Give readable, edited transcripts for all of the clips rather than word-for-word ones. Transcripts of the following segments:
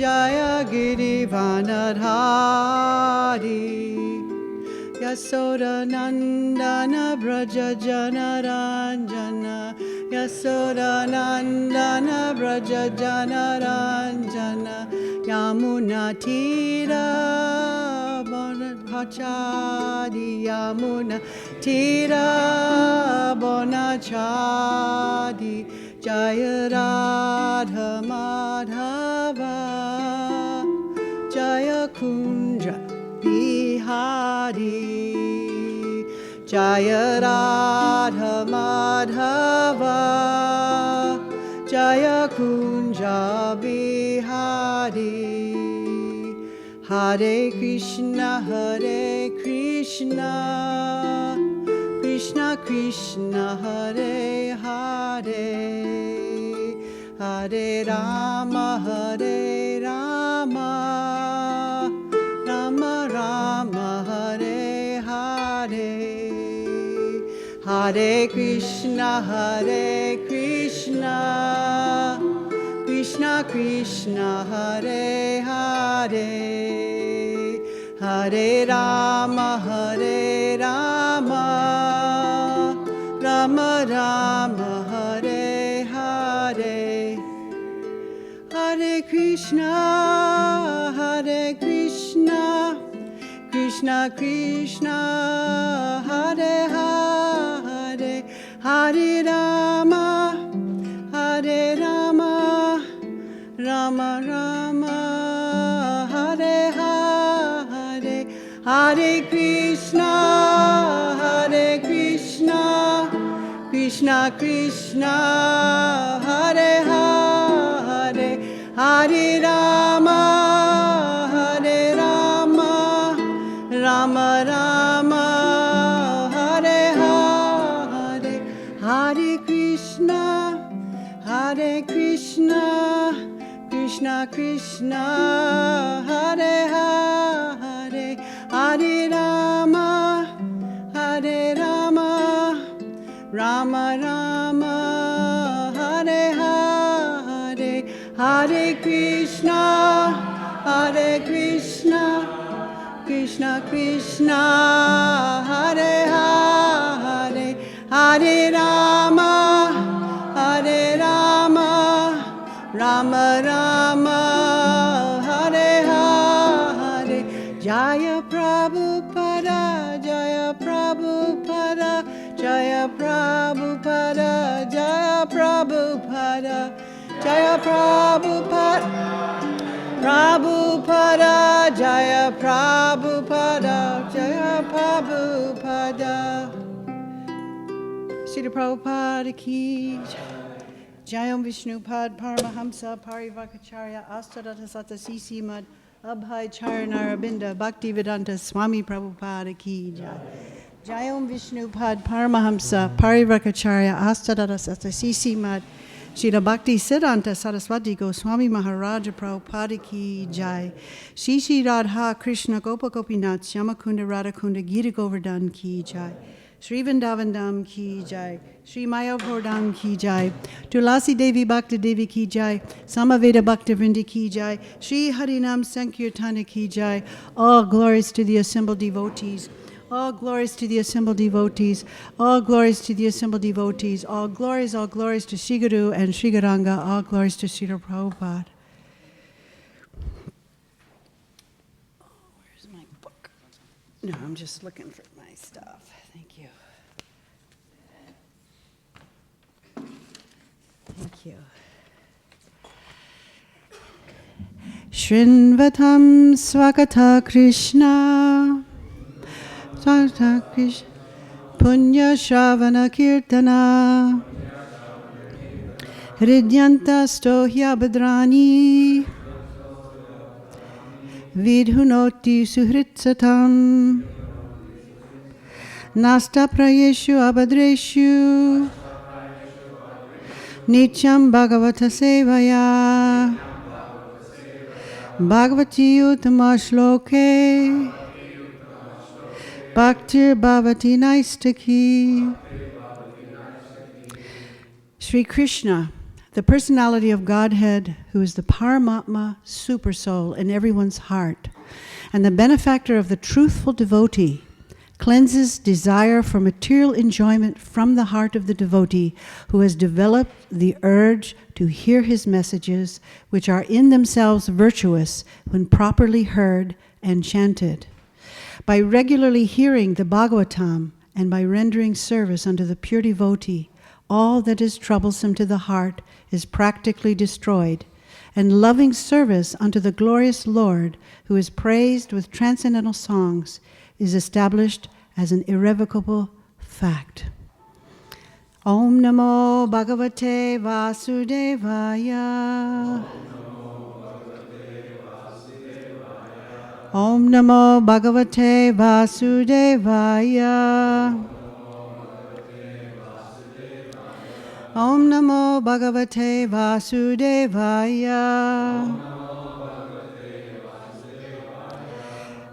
Jaya Girivanadhari Yasoda Nandana Braja Janaranjana Yasoda Nandana Braja Janaranjana Yamuna Tira Bonachadi Yamuna Tira Bonachadi Jaya Radha Madhava Jaya Kunja Bihari Jaya Radha Madhava Jaya Kunja Bihari Hare Krishna Krishna Krishna Hare Hare Hare Rama Rama Rama Hare Hare Hare Krishna Krishna Krishna Hare Hare Hare Rama Rama Rama Hare Hare Hare Krishna Krishna Krishna Hare Hare Hare Rama Rama Rama Hare Hare Hare Krishna Krishna Krishna Hare Hare Hare Rama Rama Rama Hare Hare Hare Krishna Krishna Krishna Hare Hare Hare Rama Rama Rama Hare Hare Hare Krishna Krishna Krishna Hare Hare Hare Rama Rama Rama Hare Hare Jaya Prabhupada Jaya Prabhupada Jaya Prabhupada Jaya Prabhupada Jaya Prabhupada Prabhupada Jaya Prabhupada Jaya Prabhupada Srila Prabhupada ki Jayam Vishnupad Paramahamsa Parivakacharya Astadata Satasisi Mad Abhay Charanarabinda Bhaktivedanta Swami Prabhupada ki Jai Jayam Vishnupad Paramahamsa Parivakacharya Astadata Satasisi Mad Srila Bhakti Siddhanta Saraswati Goswami Maharaja Prabhupada ki Jai Shri Radha Krishna Gopa Gopinath Shyamakunda Radhakunda Gita Govardhan ki Jai Shri Vrindavandam ki Jai Shri Mayavardhan ki Jai Tulasi Devi Bhakti Devi ki Jai Samaveda Bhakti Vrindi ki Jai Shri Harinam Sankirtana ki Jai All glories to the assembled devotees. All glories to the assembled devotees. All glories to the assembled devotees. All glories to Sri Guru and Sri Gauranga. All glories to Srila Prabhupada. Where's my book? No, I'm just looking for my stuff. Thank you. Thank you. Shrinvatam Swakata Krishna Swakata Krishna Punya Shravana Kirtana Hridyanta Stohya Bhadrani Vidhunoti Suhritsatam Nasta Prayeshu Abhadreshu Nityam Bhagavata Sevaya Bhagavati Uttama Shloke Bhaktir Bhavati Naistaki. Sri Krishna, the personality of Godhead, who is the Paramatma Supersoul in everyone's heart, and the benefactor of the truthful devotee, cleanses desire for material enjoyment from the heart of the devotee who has developed the urge to hear his messages, which are in themselves virtuous when properly heard and chanted. By regularly hearing the Bhagavatam and by rendering service unto the pure devotee, all that is troublesome to the heart is practically destroyed, and loving service unto the glorious Lord, who is praised with transcendental songs, is established as an irrevocable fact. Om Namo Bhagavate Vasudevaya. Om Namo Bhagavate Vasudevaya. Om Namo Bhagavate Vasudevaya.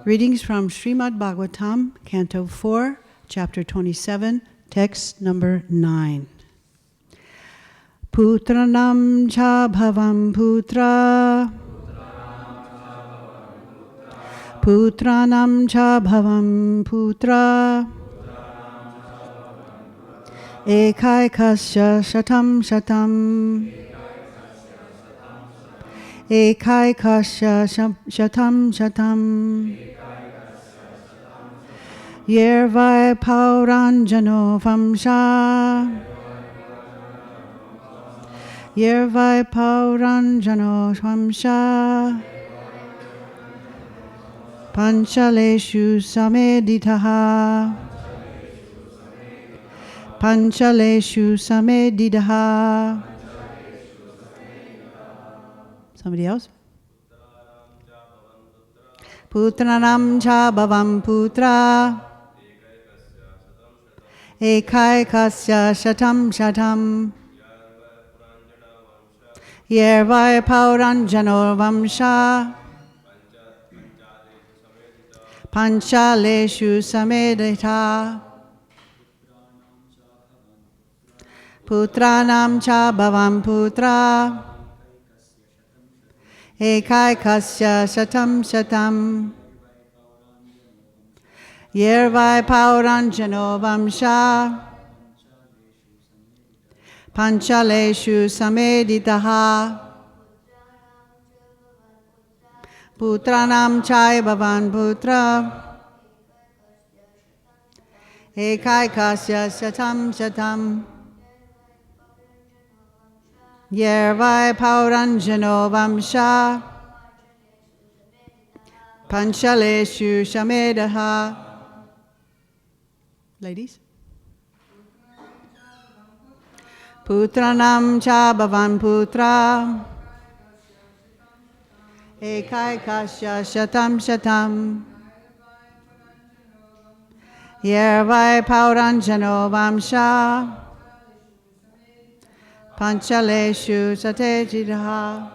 Readings from Śrīmad Bhāgavatam, Canto 4, Chapter 27, Text number 9. Putranam cha bhavam putra. Putranam cha bhavam putra. Ekaikasya shatam shatam. Ekaikasya shatam shatam. Yervai pauranjano vamsha. Yervai pauranjano vamsha. Panchaleshu sameditaha. Panchaleshu sameditaha. Somebody else? Putranam cha bhavam putra. Ekaikasya shatam shatam. Yervai pauranjano vamsha. Panchaleshu samedita. Putranam cha bhavam putra. Ekaikasya shatam shatam. Yervai pauranjano vamsha. Panchaleshu sameditaha. Putranam chai bhavan putra. Ekaikasya shatam shatam. Yervai pauranjano vamsha. Panchaleshu shamedaha. Ladies. Putranam cha bhavan putra. Ekaikasya shatam shatam. Yervai pauranjano vamsha. Panchaleshu satejitaha.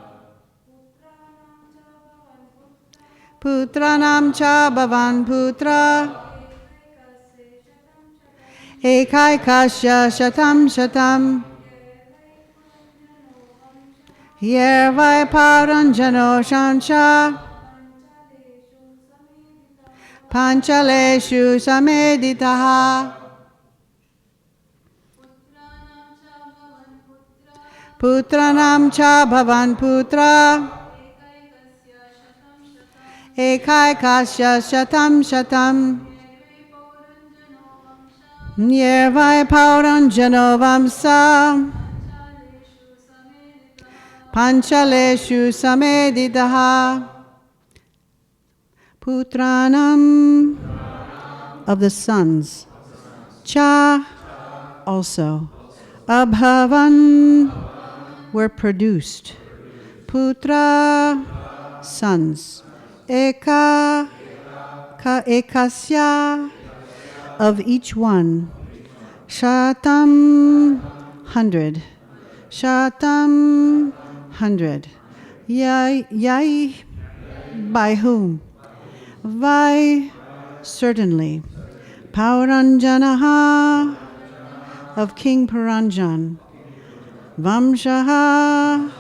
Putranam cha bhavan putra. Ekaikasya shatam shatam. Yervai pauranjano shansha. Panchaleshu sameditaha. Putranam cha bhavan putra. Ekaikasya shatam shatam. Yervai pauranjano vamsa. Panchaleshu sameditaha. Putranam of the sons. Cha also. Abhavan were produced. Putra sons. Eka ekasya of each one. Shatam 100. Shatam 100. Yai by whom? Vai certainly. Pauranjanaha of King Paranjan. Vamshaha,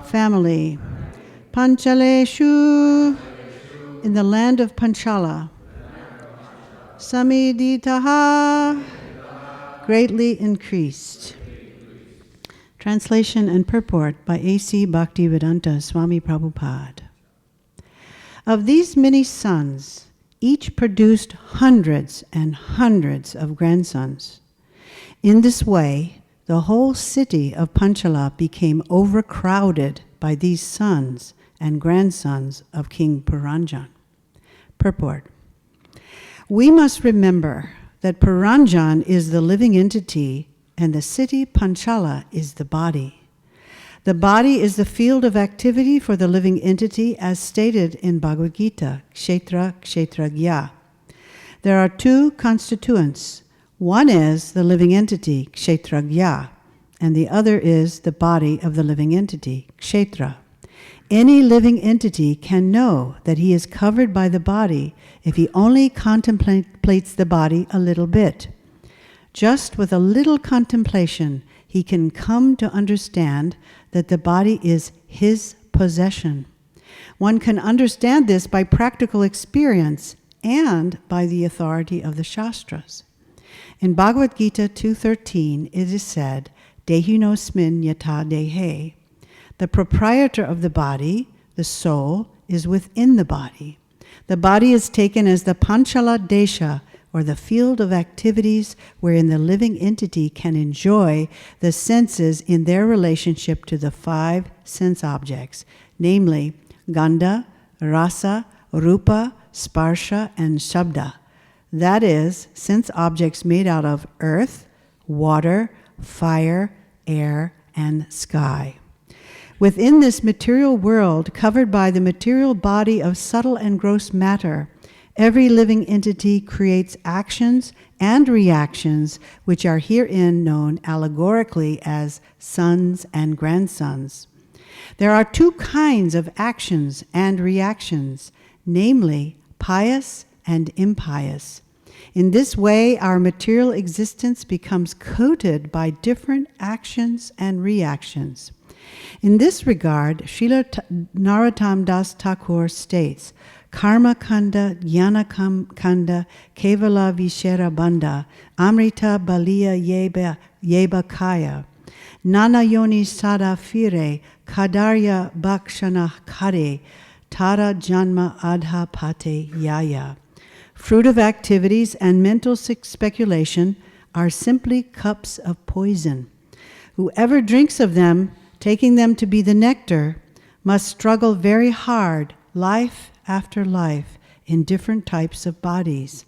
family. Panchaleshu, in the land of Panchala. Samiditaha, greatly increased. Translation and purport by A.C. Bhaktivedanta Swami Prabhupada. Of these many sons, each produced hundreds and hundreds of grandsons. In this way, the whole city of Panchala became overcrowded by these sons and grandsons of King Puranjan. Purport. We must remember that Puranjan is the living entity and the city Panchala is the body. The body is the field of activity for the living entity as stated in Bhagavad Gita, Kshetra, Kshetragya. There are two constituents. One is the living entity, Kshetragya, and the other is the body of the living entity, Kshetra. Any living entity can know that he is covered by the body if he only contemplates the body a little bit. Just with a little contemplation, he can come to understand that the body is his possession. One can understand this by practical experience and by the authority of the Shastras. In Bhagavad Gita 2.13, it is said, Dehinosmin yata dehe. The proprietor of the body, the soul, is within the body. The body is taken as the Panchala Desha, or the field of activities wherein the living entity can enjoy the senses in their relationship to the five sense objects, namely Gandha, Rasa, Rupa, Sparsha, and Shabda. That is, sense objects made out of earth, water, fire, air, and sky. Within this material world, covered by the material body of subtle and gross matter, every living entity creates actions and reactions which are herein known allegorically as sons and grandsons. There are two kinds of actions and reactions, namely pious and impious. In this way, our material existence becomes coated by different actions and reactions. In this regard, Srila Narottam Das Thakur states, Karma Kanda, Jnana Kanda, Kevala Vishera Bandha, Amrita Baliya Yeba Kaya, Nana Yoni Sada Fire, Kadarya Bhakshana Kare, Tara Janma Adha Pate Yaya. Fruit of activities and mental speculation are simply cups of poison. Whoever drinks of them, taking them to be the nectar, must struggle very hard, life after life, in different types of bodies.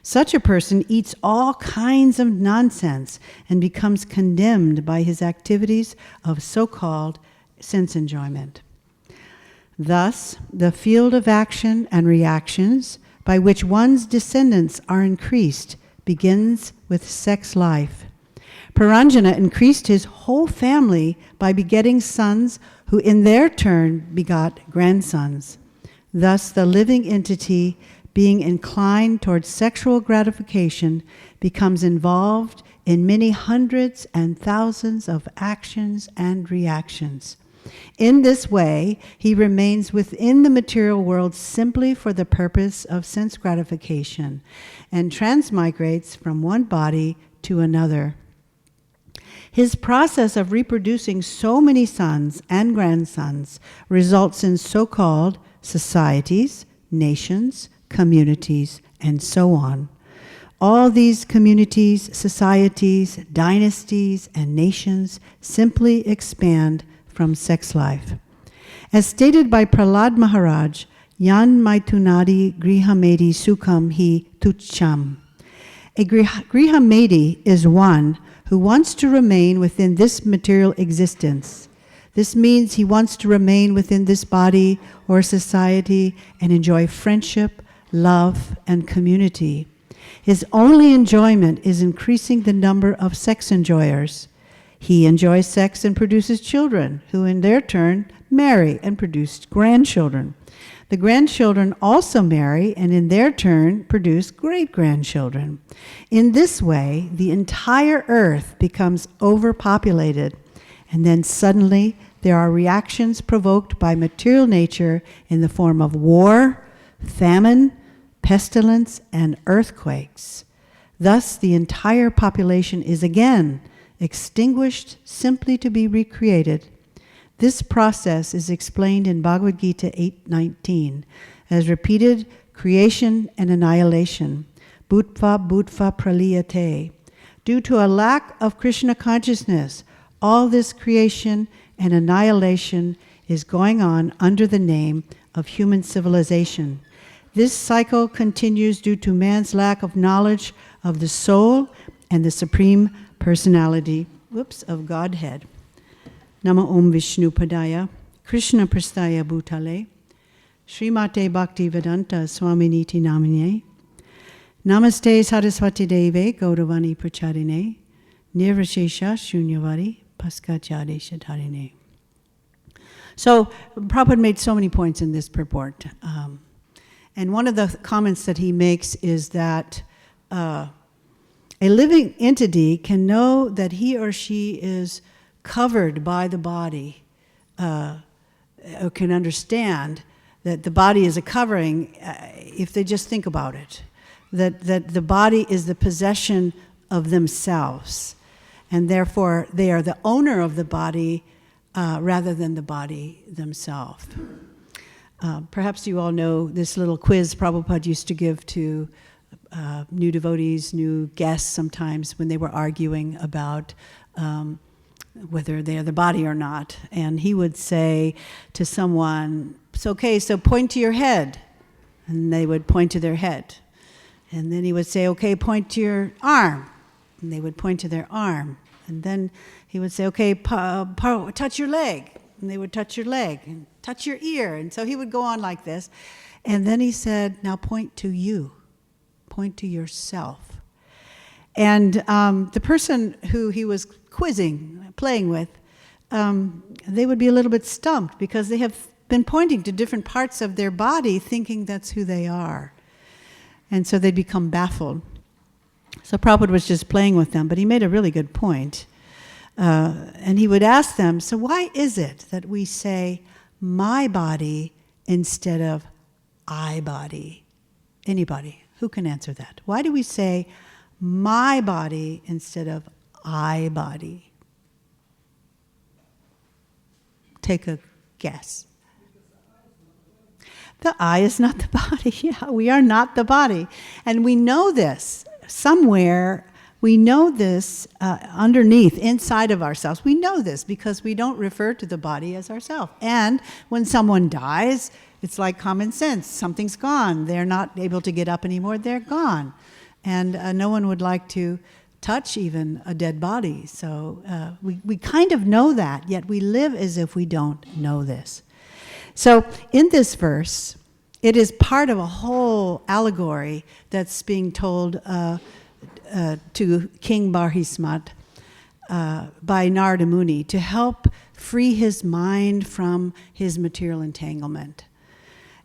Such a person eats all kinds of nonsense and becomes condemned by his activities of so-called sense enjoyment. Thus, the field of action and reactions by which one's descendants are increased begins with sex life. Puranjana increased his whole family by begetting sons who in their turn begot grandsons. Thus, the living entity, being inclined towards sexual gratification, becomes involved in many hundreds and thousands of actions and reactions. In this way, he remains within the material world simply for the purpose of sense gratification and transmigrates from one body to another. His process of reproducing so many sons and grandsons results in so-called societies, nations, communities, and so on. All these communities, societies, dynasties, and nations simply expand from sex life. As stated by Prahlad Maharaj, Yan Maitunadi Grihamedi Sukham Hi Tucham. A Grihamedi is one who wants to remain within this material existence. This means he wants to remain within this body or society and enjoy friendship, love, and community. His only enjoyment is increasing the number of sex enjoyers. He enjoys sex and produces children, who in their turn marry and produce grandchildren. The grandchildren also marry and in their turn produce great-grandchildren. In this way, the entire earth becomes overpopulated, And then suddenly there are reactions provoked by material nature in the form of war, famine, pestilence, and earthquakes. Thus, the entire population is again extinguished simply to be recreated. This process is explained in Bhagavad Gita 8:19 as repeated creation and annihilation, bhutva bhutva praliyate. Due to a lack of Krishna consciousness, all this creation and annihilation is going on under the name of human civilization. This cycle continues due to man's lack of knowledge of the soul and the Supreme Personality, of Godhead. Nama Om Vishnu Padaya, Krishna Prastaya Bhutale, Srimate Bhaktivedanta Swami Niti Namine, Namaste Saraswati Deve Gauravani Pracharine, Nirvashesha Shunyavadi Paskachade Shatarine. So Prabhupada made so many points in this purport. And one of the comments that he makes is that a living entity can know that he or she is covered by the body, or can understand that the body is a covering if they just think about it, that the body is the possession of themselves, and therefore they are the owner of the body rather than the body themselves. Perhaps you all know this little quiz Prabhupada used to give to new devotees, new guests sometimes when they were arguing about whether they are the body or not. And he would say to someone, "It's okay, so point to your head." And they would point to their head. And then he would say, "Okay, point to your arm." And they would point to their arm. And then he would say, "Okay, touch your leg." And they would touch your leg. And touch your ear. And so he would go on like this. And then he said, "Now point to you. Point to yourself." And the person who he was quizzing, playing with, they would be a little bit stumped because they have been pointing to different parts of their body thinking that's who they are. And so they'd become baffled. So Prabhupada was just playing with them, but he made a really good point. And he would ask them, so why is it that we say my body instead of I body? Anybody? Who can answer that? Why do we say my body instead of I body? Take a guess. The I is not the body. Yeah, we are not the body. And we know this somewhere. We know this underneath, inside of ourselves. We know this because we don't refer to the body as ourselves. And when someone dies, it's like common sense. Something's gone. They're not able to get up anymore. They're gone. And no one would like to touch even a dead body. So we kind of know that, yet we live as if we don't know this. So in this verse, it is part of a whole allegory that's being told to King Barhismat by Narada Muni to help free his mind from his material entanglement.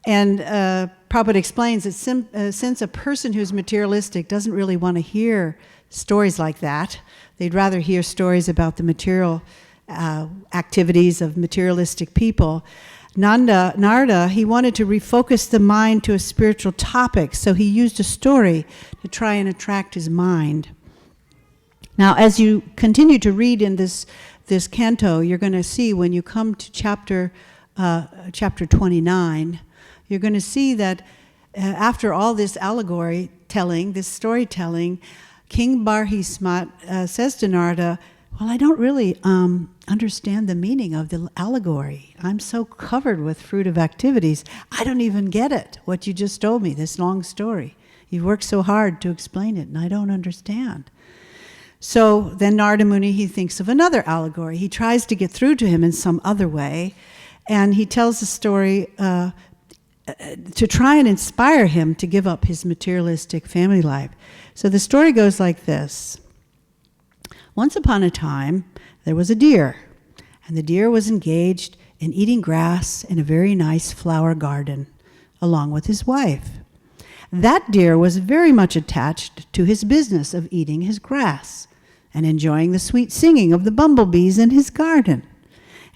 And Prabhupada explains that since a person who's materialistic doesn't really want to hear stories like that, they'd rather hear stories about the material activities of materialistic people, Narada, he wanted to refocus the mind to a spiritual topic, so he used a story to try and attract his mind. Now, as you continue to read in this canto, you're going to see when you come to chapter 29, you're going to see that after all this allegory telling, this storytelling, King Barhismat says to Narada, "Well, I don't really understand the meaning of the allegory. I'm so covered with fruitive activities. I don't even get it, what you just told me, this long story. You've worked so hard to explain it, and I don't understand." So then Narada Muni, he thinks of another allegory. He tries to get through to him in some other way, and he tells the story to try and inspire him to give up his materialistic family life. So the story goes like this. Once upon a time, there was a deer, and the deer was engaged in eating grass in a very nice flower garden, along with his wife. That deer was very much attached to his business of eating his grass, and enjoying the sweet singing of the bumblebees in his garden.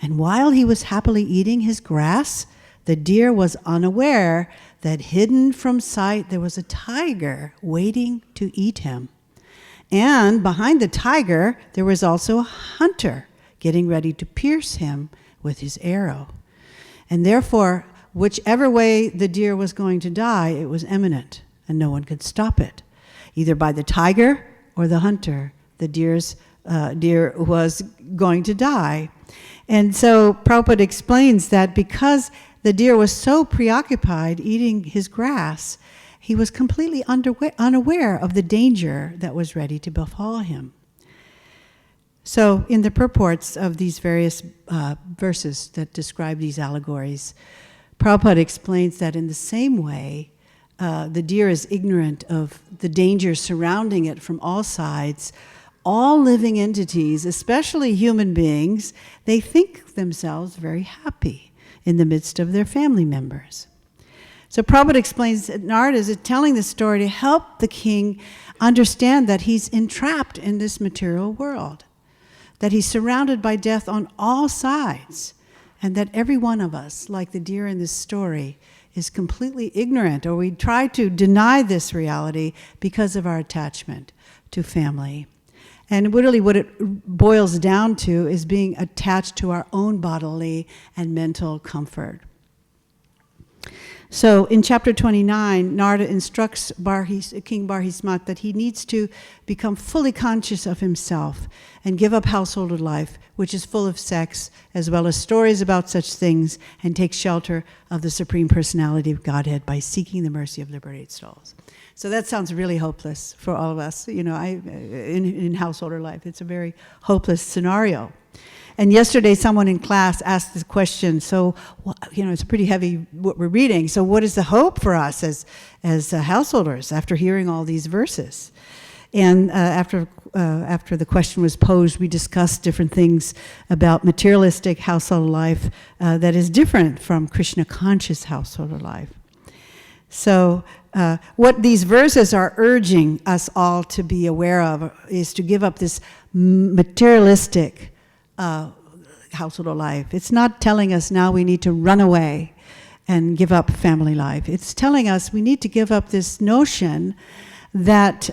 And while he was happily eating his grass, the deer was unaware that hidden from sight there was a tiger waiting to eat him. And behind the tiger, there was also a hunter getting ready to pierce him with his arrow. And therefore, whichever way the deer was going to die, it was imminent, and no one could stop it. Either by the tiger or the hunter, the deer was going to die. And so Prabhupada explains that because the deer was so preoccupied eating his grass, he was completely unaware of the danger that was ready to befall him. So in the purports of these various verses that describe these allegories, Prabhupada explains that in the same way, the deer is ignorant of the danger surrounding it from all sides. All living entities, especially human beings, they think themselves very happy in the midst of their family members. So Prabhupada explains that Narada is telling this story to help the king understand that he's entrapped in this material world, that he's surrounded by death on all sides, and that every one of us, like the deer in this story, is completely ignorant, or we try to deny this reality because of our attachment to family. And literally what it boils down to is being attached to our own bodily and mental comfort. So in chapter 29, Narada instructs King Barhismat that he needs to become fully conscious of himself and give up householder life, which is full of sex, as well as stories about such things, and take shelter of the Supreme Personality of Godhead by seeking the mercy of liberated souls. So that sounds really hopeless for all of us, in householder life. It's a very hopeless scenario. And yesterday, someone in class asked this question, so, it's pretty heavy what we're reading, so what is the hope for us as householders after hearing all these verses? And after the question was posed, we discussed different things about materialistic household life that is different from Krishna-conscious householder life. So what these verses are urging us all to be aware of is to give up this materialistic household life. It's not telling us now we need to run away and give up family life. It's telling us we need to give up this notion that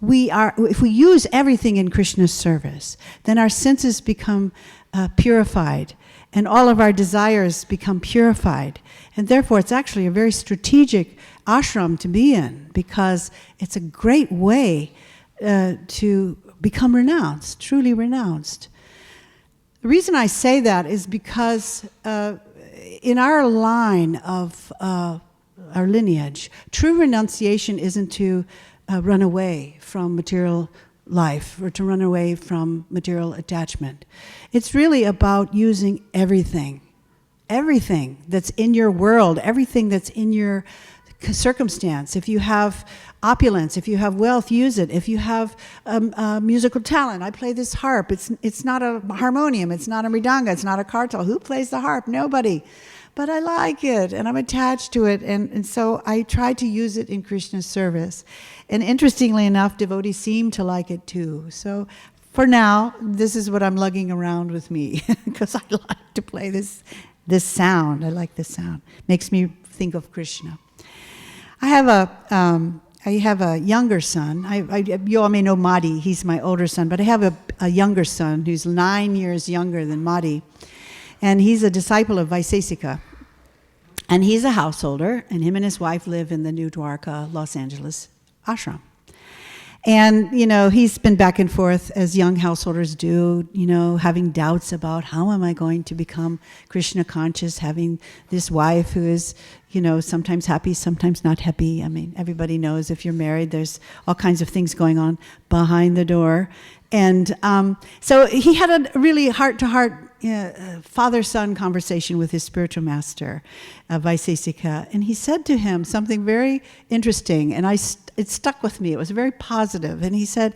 if we use everything in Krishna's service, then our senses become purified, and all of our desires become purified. And therefore, it's actually a very strategic ashram to be in, because it's a great way to become renounced, truly renounced. The reason I say that is because in our line of our lineage, true renunciation isn't to run away from material life or to run away from material attachment. It's really about using everything that's in your world, everything that's in your circumstance. If you have opulence, if you have wealth, use it. If you have musical talent, I play this harp. It's not a harmonium, it's not a mridanga, it's not a kartal. Who plays the harp? Nobody. But I like it, and I'm attached to it, and so I try to use it in Krishna's service. And interestingly enough, devotees seem to like it too. So for now, this is what I'm lugging around with me, because I like to play this sound. I like this sound. Makes me think of Krishna. I have a younger son. You all may know Mataji. He's my older son, but I have a younger son who's 9 years younger than Mataji. And he's a disciple of Vaisesika. And he's a householder, and him and his wife live in the New Dwarka, Los Angeles ashram. And, he's been back and forth, as young householders do, having doubts about how am I going to become Krishna conscious, having this wife who is, sometimes happy, sometimes not happy. I mean, everybody knows if you're married, there's all kinds of things going on behind the door. And so he had a really heart-to-heart father-son conversation with his spiritual master, Vaisesika. And he said to him something very interesting, and it stuck with me. It was very positive. And he said,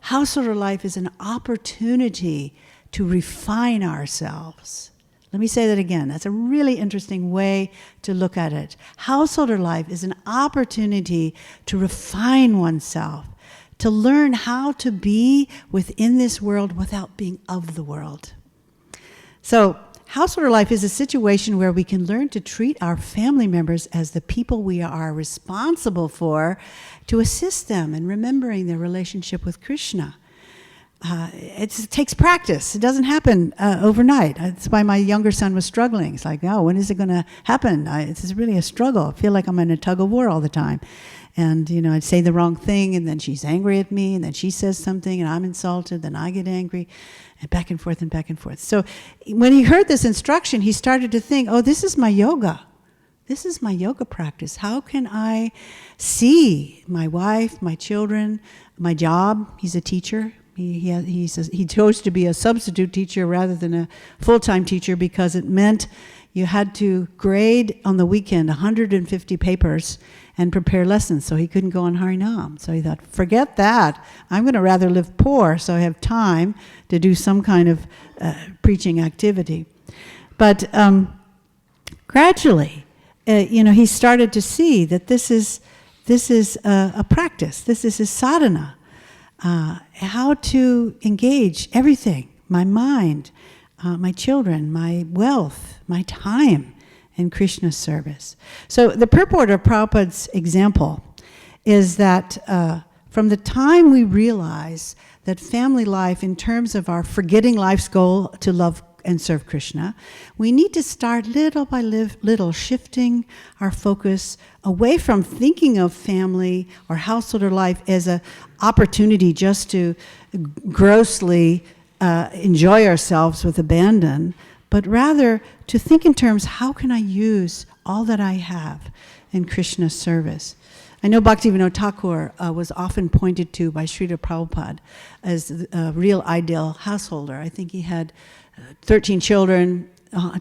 householder life is an opportunity to refine ourselves. Let me say that again. That's a really interesting way to look at it. Householder life is an opportunity to refine oneself, to learn how to be within this world without being of the world. So, householder life is a situation where we can learn to treat our family members as the people we are responsible for, to assist them in remembering their relationship with Krishna. It takes practice. It doesn't happen overnight. That's why my younger son was struggling. It's like, oh, when is it going to happen? It's really a struggle. I feel like I'm in a tug of war all the time. And, I'd say the wrong thing, and then she's angry at me, and then she says something, and I'm insulted, then I get angry, and back and forth and back and forth. So when he heard this instruction, he started to think, oh, this is my yoga. This is my yoga practice. How can I see my wife, my children, my job? He's a teacher. He says he chose to be a substitute teacher rather than a full-time teacher because it meant you had to grade on the weekend 150 papers and prepare lessons, so he couldn't go on Harinam. So he thought, forget that. I'm going to rather live poor so I have time to do some kind of preaching activity. But gradually, he started to see that this is a practice. This is his sadhana. How to engage everything, my mind, my children, my wealth, my time in Krishna's service. So the purport of Prabhupada's example is that from the time we realize that family life, in terms of our forgetting life's goal to love and serve Krishna, we need to start little by little shifting our focus away from thinking of family or householder life as an opportunity just to grossly enjoy ourselves with abandon, but rather to think in terms, how can I use all that I have in Krishna's service? I know Bhaktivedanta Thakur was often pointed to by Srila Prabhupada as a real ideal householder. I think he had 13 children,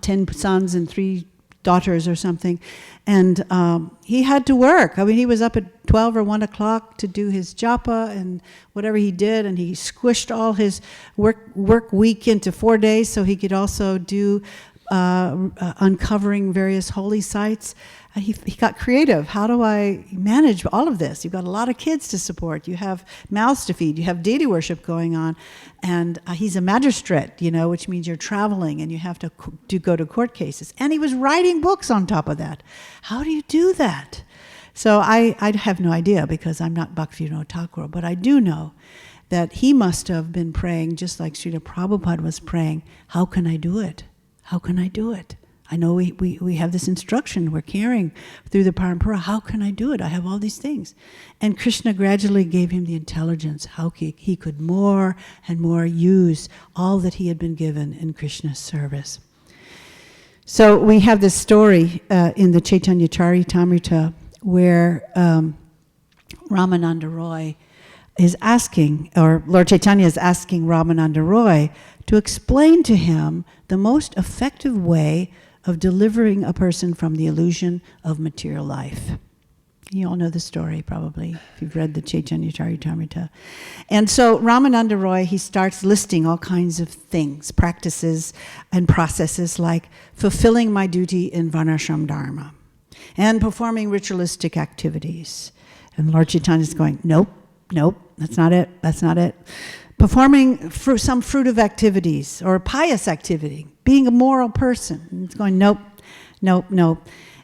10 sons and 3 daughters or something. And he had to work. I mean, he was up at 12 or 1 o'clock to do his japa and whatever he did, and he squished all his work week into 4 days so he could also do uncovering various holy sites. He got creative. How do I manage all of this? You've got a lot of kids to support. You have mouths to feed. You have deity worship going on. And he's a magistrate, which means you're traveling and you have to go to court cases. And he was writing books on top of that. How do you do that? So I have no idea because I'm not Bhaktivedanta Thakur, but I do know that he must have been praying just like Srila Prabhupada was praying, how can I do it? How can I do it? I know we have this instruction we're carrying through the parampara. How can I do it? I have all these things. And Krishna gradually gave him the intelligence how he could more and more use all that he had been given in Krishna's service. So we have this story in the Chaitanya Charitamrita where Ramananda Roy is asking, or Lord Chaitanya is asking Ramananda Roy to explain to him the most effective way of delivering a person from the illusion of material life. You all know the story, probably, if you've read the Chaitanya Charitamrita. And so Ramananda Roy, he starts listing all kinds of things, practices and processes like fulfilling my duty in Varnashram Dharma and performing ritualistic activities. And Lord Chaitanya is going, nope, that's not it. Performing some fruitive activities or pious activity, being a moral person. And it's going, nope.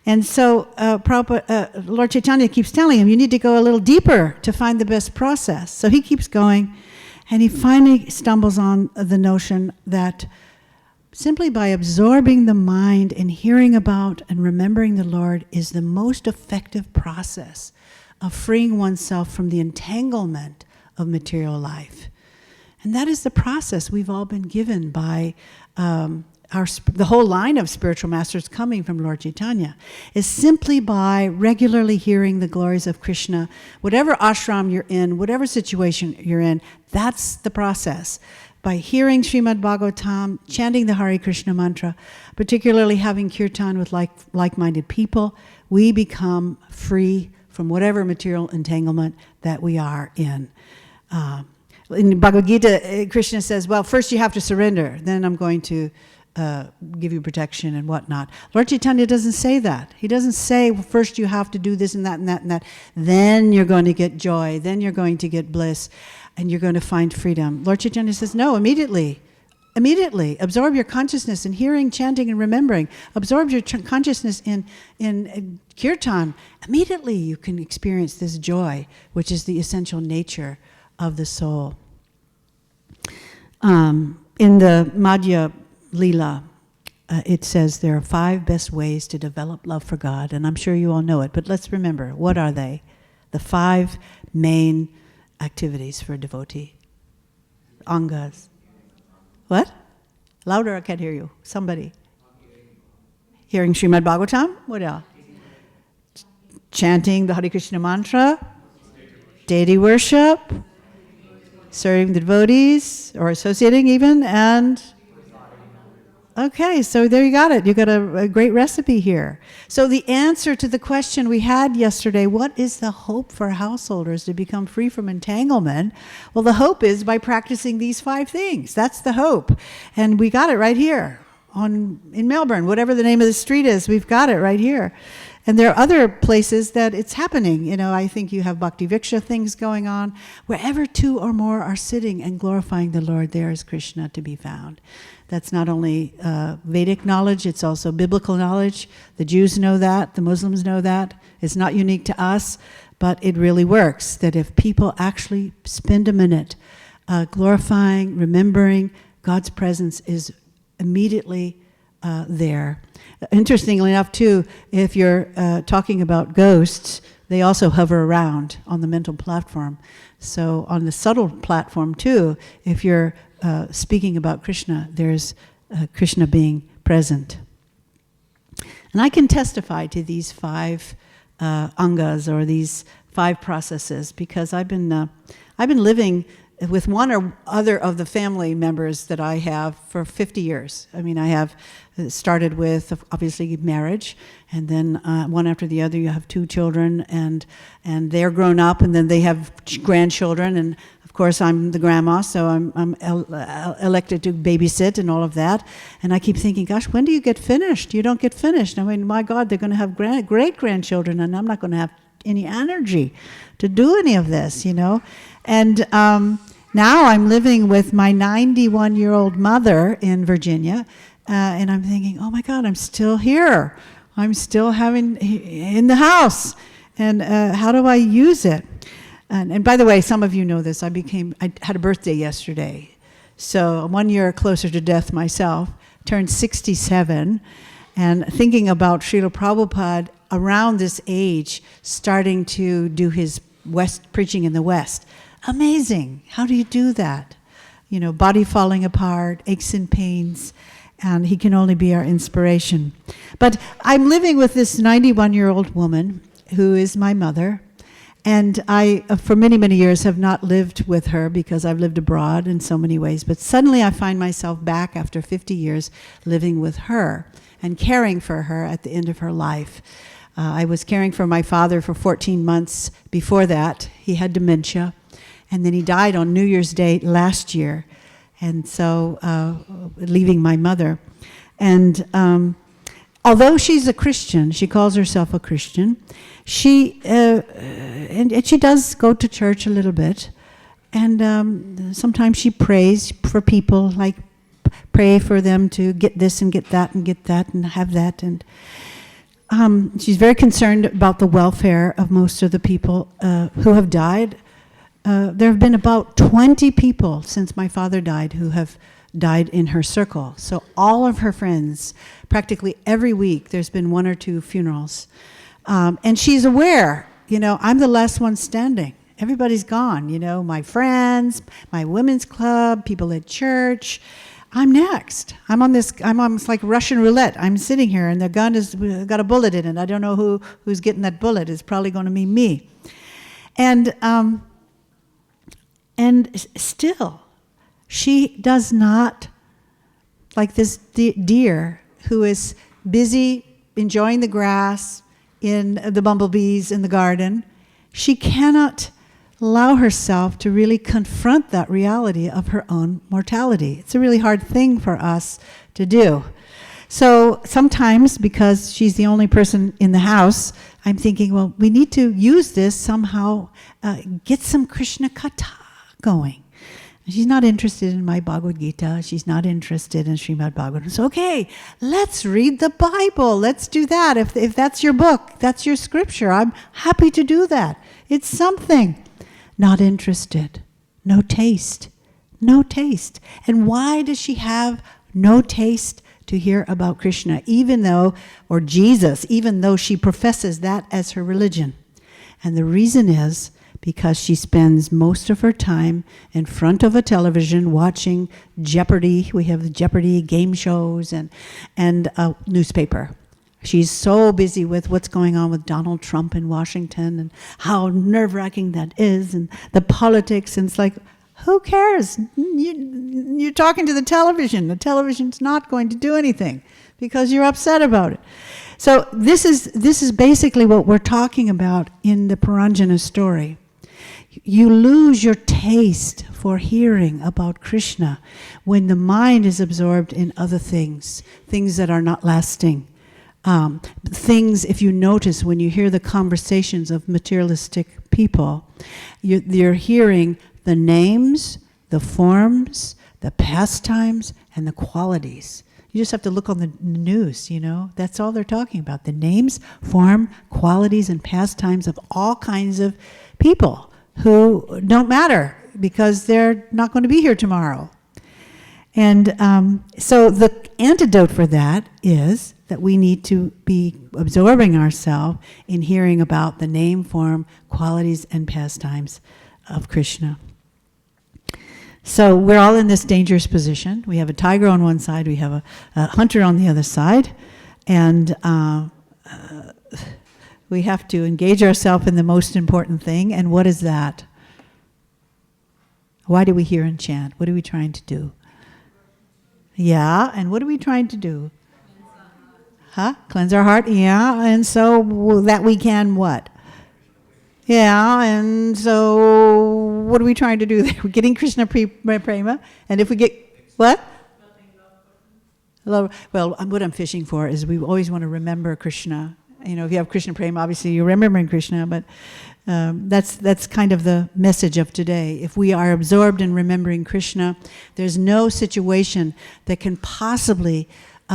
And so Lord Chaitanya keeps telling him, you need to go a little deeper to find the best process. So he keeps going, and he finally stumbles on the notion that simply by absorbing the mind and hearing about and remembering the Lord is the most effective process of freeing oneself from the entanglement of material life. And that is the process we've all been given by the whole line of spiritual masters coming from Lord Chaitanya, is simply by regularly hearing the glories of Krishna, whatever ashram you're in, whatever situation you're in, that's the process. By hearing Śrīmad Bhāgavatam, chanting the Hare Krishna mantra, particularly having kirtan with like-minded people, we become free from whatever material entanglement that we are in. In Bhagavad Gita, Krishna says, well, first you have to surrender, then I'm going to give you protection and whatnot. Lord Chaitanya doesn't say that. He doesn't say, well, first you have to do this and that and that and that. Then you're going to get joy. Then you're going to get bliss. And you're going to find freedom. Lord Chaitanya says, no, immediately. Immediately. Absorb your consciousness in hearing, chanting, and remembering. Absorb your consciousness in kirtan. Immediately you can experience this joy, which is the essential nature of the soul. In the Madhya Lila, it says there are 5 best ways to develop love for God, and I'm sure you all know it, but let's remember, what are they? The 5 main activities for a devotee. Angas. What? Louder, I can't hear you. Somebody. Hearing Śrīmad Bhāgavatam? What else? Chanting the Hare Krishna mantra. Deity worship. Serving the devotees, or associating even, and okay, so there you got it. You got a great recipe here. So the answer to the question we had yesterday, what is the hope for householders to become free from entanglement? Well, the hope is by practicing these 5 things. That's the hope. And we got it right here in Melbourne, whatever the name of the street is, we've got it right here. And there are other places that it's happening. You know, I think you have Bhaktivedanta things going on. Wherever 2 or more are sitting and glorifying the Lord, there is Krishna to be found. That's not only Vedic knowledge, it's also biblical knowledge. The Jews know that, the Muslims know that. It's not unique to us, but it really works, that if people actually spend a minute glorifying, remembering, God's presence is immediately there. Interestingly enough, too, if you're talking about ghosts, they also hover around on the mental platform. So on the subtle platform, too, if you're speaking about Krishna, there's Krishna being present. And I can testify to these 5 angas, or these 5 processes, because I've been living with one or other of the family members that I have for 50 years. I mean, I have started with, obviously, marriage, and then one after the other, you have 2 children, and they're grown up, and then they have grandchildren, and of course, I'm the grandma, so I'm elected to babysit and all of that. And I keep thinking, gosh, when do you get finished? You don't get finished. I mean, my God, they're going to have great-grandchildren, and I'm not going to have any energy to do any of this, you know. And now I'm living with my 91-year-old mother in Virginia, and I'm thinking, oh my God, I'm still here. I'm still in the house. And how do I use it? And by the way, some of you know this, I had a birthday yesterday. So 1 year closer to death myself, turned 67, and thinking about Srila Prabhupada around this age, starting to do his preaching in the West. Amazing. How do you do that? You know, body falling apart, aches and pains, and he can only be our inspiration. But I'm living with this 91-year-old woman who is my mother, and I, for many, many years, have not lived with her because I've lived abroad in so many ways. But suddenly I find myself back after 50 years living with her and caring for her at the end of her life. I was caring for my father for 14 months before that. He had dementia, and then he died on New Year's Day last year, and so leaving my mother. And although she's a Christian, she calls herself a Christian, she does go to church a little bit, and sometimes she prays for people, like pray for them to get this and get that and have that, and she's very concerned about the welfare of most of the people who have died. There have been about 20 people since my father died who have died in her circle. So all of her friends, practically every week, there's been 1 or 2 funerals. And she's aware, you know, I'm the last one standing. Everybody's gone, you know, my friends, my women's club, people at church. I'm next. I'm almost like Russian roulette. I'm sitting here and the gun has got a bullet in it. I don't know who's getting that bullet. It's probably going to be me. And still, she does not, like this deer who is busy enjoying the grass, in the bumblebees in the garden, she cannot allow herself to really confront that reality of her own mortality. It's a really hard thing for us to do. So sometimes, because she's the only person in the house, I'm thinking, well, we need to use this somehow, get some Krishna Katha going. She's not interested in my Bhagavad Gita. She's not interested in Śrīmad Bhāgavatam. So, okay, let's read the Bible. Let's do that. If that's your book, that's your scripture, I'm happy to do that. It's something. Not interested. No taste. No taste. And why does she have no taste to hear about Krishna, or Jesus, even though she professes that as her religion? And the reason is because she spends most of her time in front of a television watching Jeopardy. We have the Jeopardy game shows and a newspaper. She's so busy with what's going on with Donald Trump in Washington and how nerve-wracking that is, and the politics, and it's like, who cares? You're talking to the television. The television's not going to do anything because you're upset about it. So this is basically what we're talking about in the Puranjana story. You lose your taste for hearing about Krishna when the mind is absorbed in other things that are not lasting. Things, if you notice, when you hear the conversations of materialistic people, you're hearing the names, the forms, the pastimes, and the qualities. You just have to look on the news, That's all they're talking about. The names, form, qualities, and pastimes of all kinds of people who don't matter because they're not going to be here tomorrow. And so the antidote for that is that we need to be absorbing ourselves in hearing about the name, form, qualities, and pastimes of Krishna. So we're all in this dangerous position. We have a tiger on one side, we have a hunter on the other side, and we have to engage ourselves in the most important thing. And what is that? Why do we hear and chant? What are we trying to do? Yeah, and what are we trying to do? Cleanse our heart? Yeah, and so that we can what? Yeah, and so what are we trying to do there? We're getting Krishna prema, and if we get, what? Well, what I'm fishing for is we always want to remember Krishna. If you have Krishna prema, obviously you're remembering Krishna, but that's kind of the message of today. If we are absorbed in remembering Krishna, there's no situation that can possibly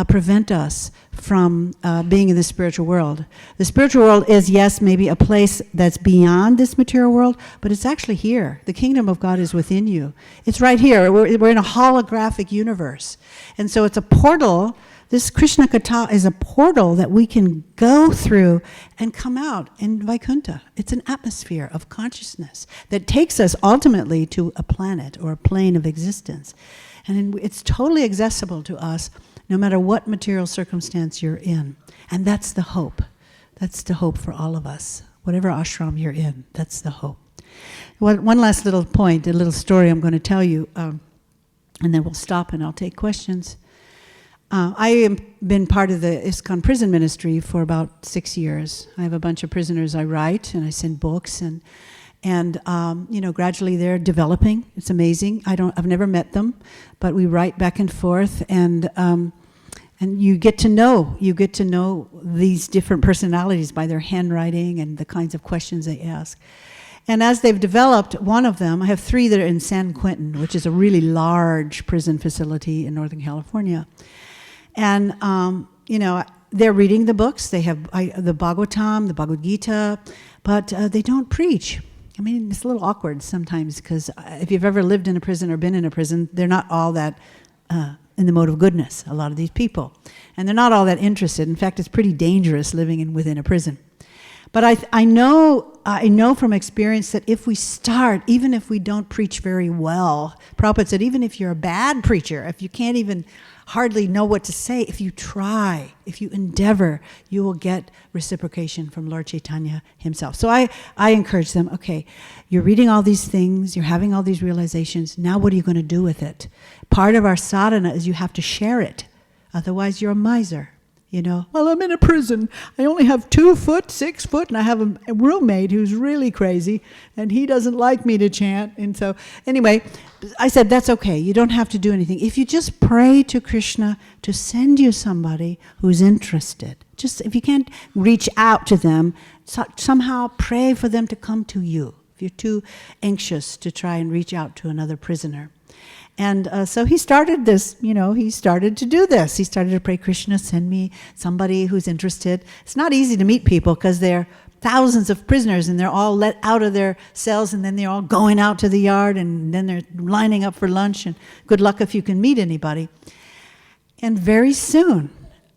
prevent us from being in the spiritual world. The spiritual world is, yes, maybe a place that's beyond this material world, but it's actually here. The kingdom of God is within you. It's right here. We're in a holographic universe. And so it's a portal. This Krishna Katha is a portal that we can go through and come out in Vaikuntha. It's an atmosphere of consciousness that takes us ultimately to a planet or a plane of existence. And it's totally accessible to us no matter what material circumstance you're in. And that's the hope. That's the hope for all of us. Whatever ashram you're in, that's the hope. One last little point, a little story I'm going to tell you, and then we'll stop and I'll take questions. I have been part of the ISKCON prison ministry for about 6 years. I have a bunch of prisoners I write, and I send books, and gradually they're developing. It's amazing. I've never met them, but we write back and forth, and you get to know these different personalities by their handwriting and the kinds of questions they ask. And as they've developed, one of them, I have 3 that are in San Quentin, which is a really large prison facility in Northern California. And, they're reading the books. They have the Bhagavatam, the Bhagavad Gita, but they don't preach. I mean, it's a little awkward sometimes because if you've ever lived in a prison or been in a prison, they're not all that in the mode of goodness, a lot of these people. And they're not all that interested. In fact, it's pretty dangerous living within a prison. But I know from experience that if we start, even if we don't preach very well, Prabhupada said, even if you're a bad preacher, if you can't even hardly know what to say, if you try, if you endeavor, you will get reciprocation from Lord Chaitanya himself. So I encourage them, okay, you're reading all these things, you're having all these realizations, now what are you going to do with it? Part of our sadhana is you have to share it. Otherwise you're a miser. Well, I'm in a prison. I only have 2 foot, 6 foot, and I have a roommate who's really crazy, and he doesn't like me to chant. And so, anyway, I said, that's okay. You don't have to do anything. If you just pray to Krishna to send you somebody who's interested, just if you can't reach out to them, somehow pray for them to come to you. If you're too anxious to try and reach out to another prisoner. And so he started this, he started to do this. He started to pray, Krishna, send me somebody who's interested. It's not easy to meet people because there are thousands of prisoners and they're all let out of their cells and then they're all going out to the yard and then they're lining up for lunch, and good luck if you can meet anybody. And very soon,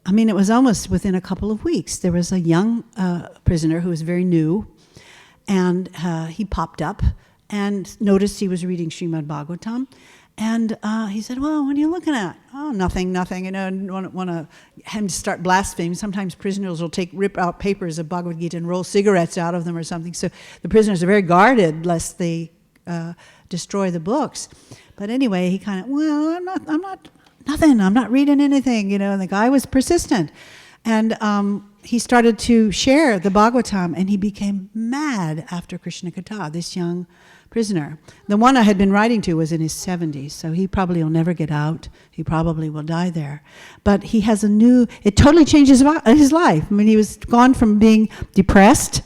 it was almost within a couple of weeks, there was a young prisoner who was very new, and he popped up and noticed he was reading Śrīmad Bhāgavatam. And he said, well, what are you looking at? Oh, nothing. Want him to start blaspheming. Sometimes prisoners will rip out papers of Bhagavad Gita and roll cigarettes out of them or something. So the prisoners are very guarded lest they destroy the books. But anyway, he kind of, well, I'm not reading anything, and the guy was persistent. And he started to share the Bhagavatam, and he became mad after Krishna Katha, this young prisoner. The one I had been writing to was in his 70s, so he probably will never get out. He probably will die there. But he has it totally changes his life. He was gone from being depressed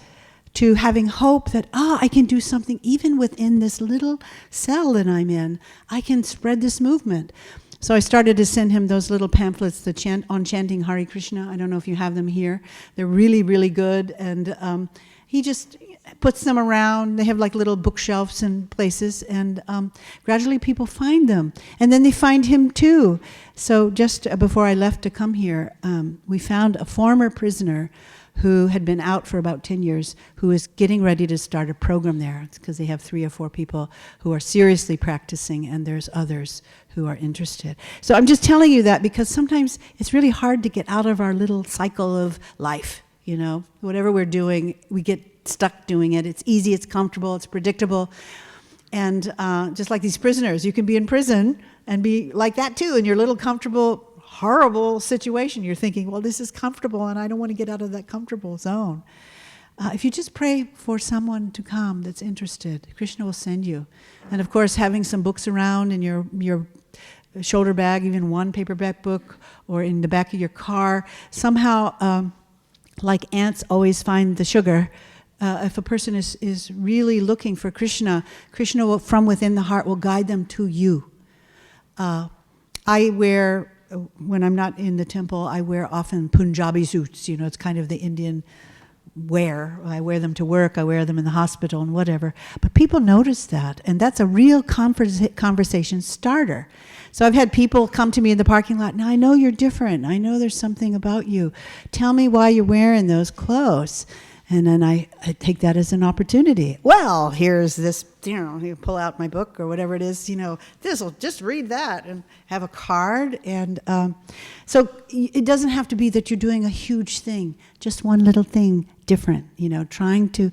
to having hope that, I can do something even within this little cell that I'm in. I can spread this movement. So I started to send him those little pamphlets on chanting Hare Krishna. I don't know if you have them here. They're really, really good. And he just puts them around. They have like little bookshelves and places. And gradually people find them. And then they find him too. So just before I left to come here, we found a former prisoner who had been out for about 10 years, who is getting ready to start a program there. It's because they have 3 or 4 people who are seriously practicing, and there's others who are interested. So I'm just telling you that because sometimes it's really hard to get out of our little cycle of life, Whatever we're doing, we get stuck doing it. It's easy, it's comfortable, it's predictable. And just like these prisoners, you can be in prison and be like that too, in your little comfortable, horrible situation. You're thinking, well, this is comfortable and I don't want to get out of that comfortable zone. If you just pray for someone to come that's interested, Krishna will send you. And of course, having some books around in your shoulder bag, even one paperback book, or in the back of your car, somehow, like ants always find the sugar, if a person is really looking for Krishna, Krishna will, from within the heart, will guide them to you. I wear, when I'm not in the temple, I wear often Punjabi suits. It's kind of the Indian wear. I wear them to work, I wear them in the hospital and whatever. But people notice that, and that's a real conversation starter. So I've had people come to me in the parking lot, now I know you're different, I know there's something about you. Tell me why you're wearing those clothes. And then I take that as an opportunity. Well, here's this, you pull out my book or whatever it is, this'll just read that and have a card. And so it doesn't have to be that you're doing a huge thing, just one little thing different, trying to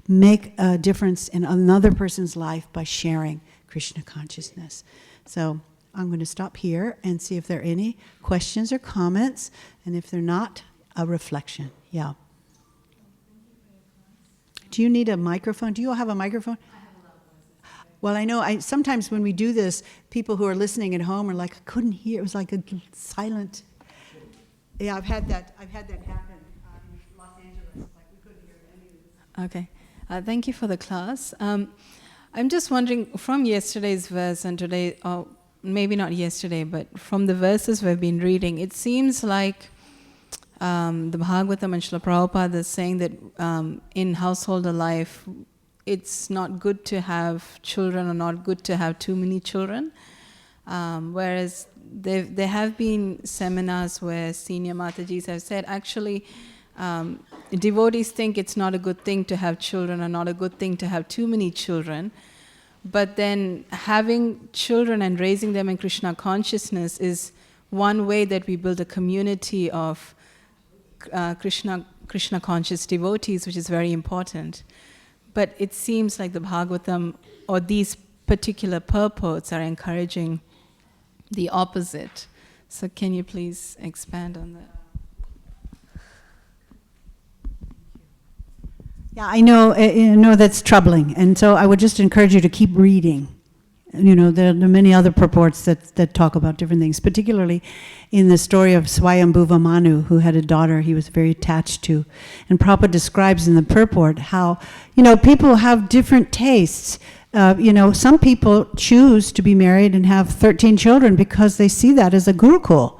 make a difference in another person's life by sharing Krishna consciousness. So I'm going to stop here and see if there are any questions or comments. And if they're not, a reflection. Yeah. Do you need a microphone? Do you all have a microphone? I have a lot of voices. Well, I know sometimes when we do this, people who are listening at home are like, I couldn't hear. It was like a silent. Yeah, I've had that happen in Los Angeles. Like we couldn't hear any of this. Okay. Thank you for the class. I'm just wondering, from yesterday's verse and today, or maybe not yesterday, but from the verses we've been reading, it seems like the Bhagavatam and Srila Prabhupada is saying that in householder life, it's not good to have children or not good to have too many children. Whereas there have been seminars where senior Matajis have said, actually, devotees think it's not a good thing to have children or not a good thing to have too many children. But then having children and raising them in Krishna consciousness is one way that we build a community of Krishna conscious devotees, which is very important. But it seems like the Bhagavatam or these particular purports are encouraging the opposite. So can you please expand on that? Yeah, I know that's troubling, and so I would just encourage you to keep reading. You know, there are many other purports that talk about different things, particularly in the story of Swayambhuva Manu, who had a daughter he was very attached to. And Prabhupada describes in the purport how, you know, people have different tastes. You know, some people choose to be married and have 13 children because they see that as a gurukul.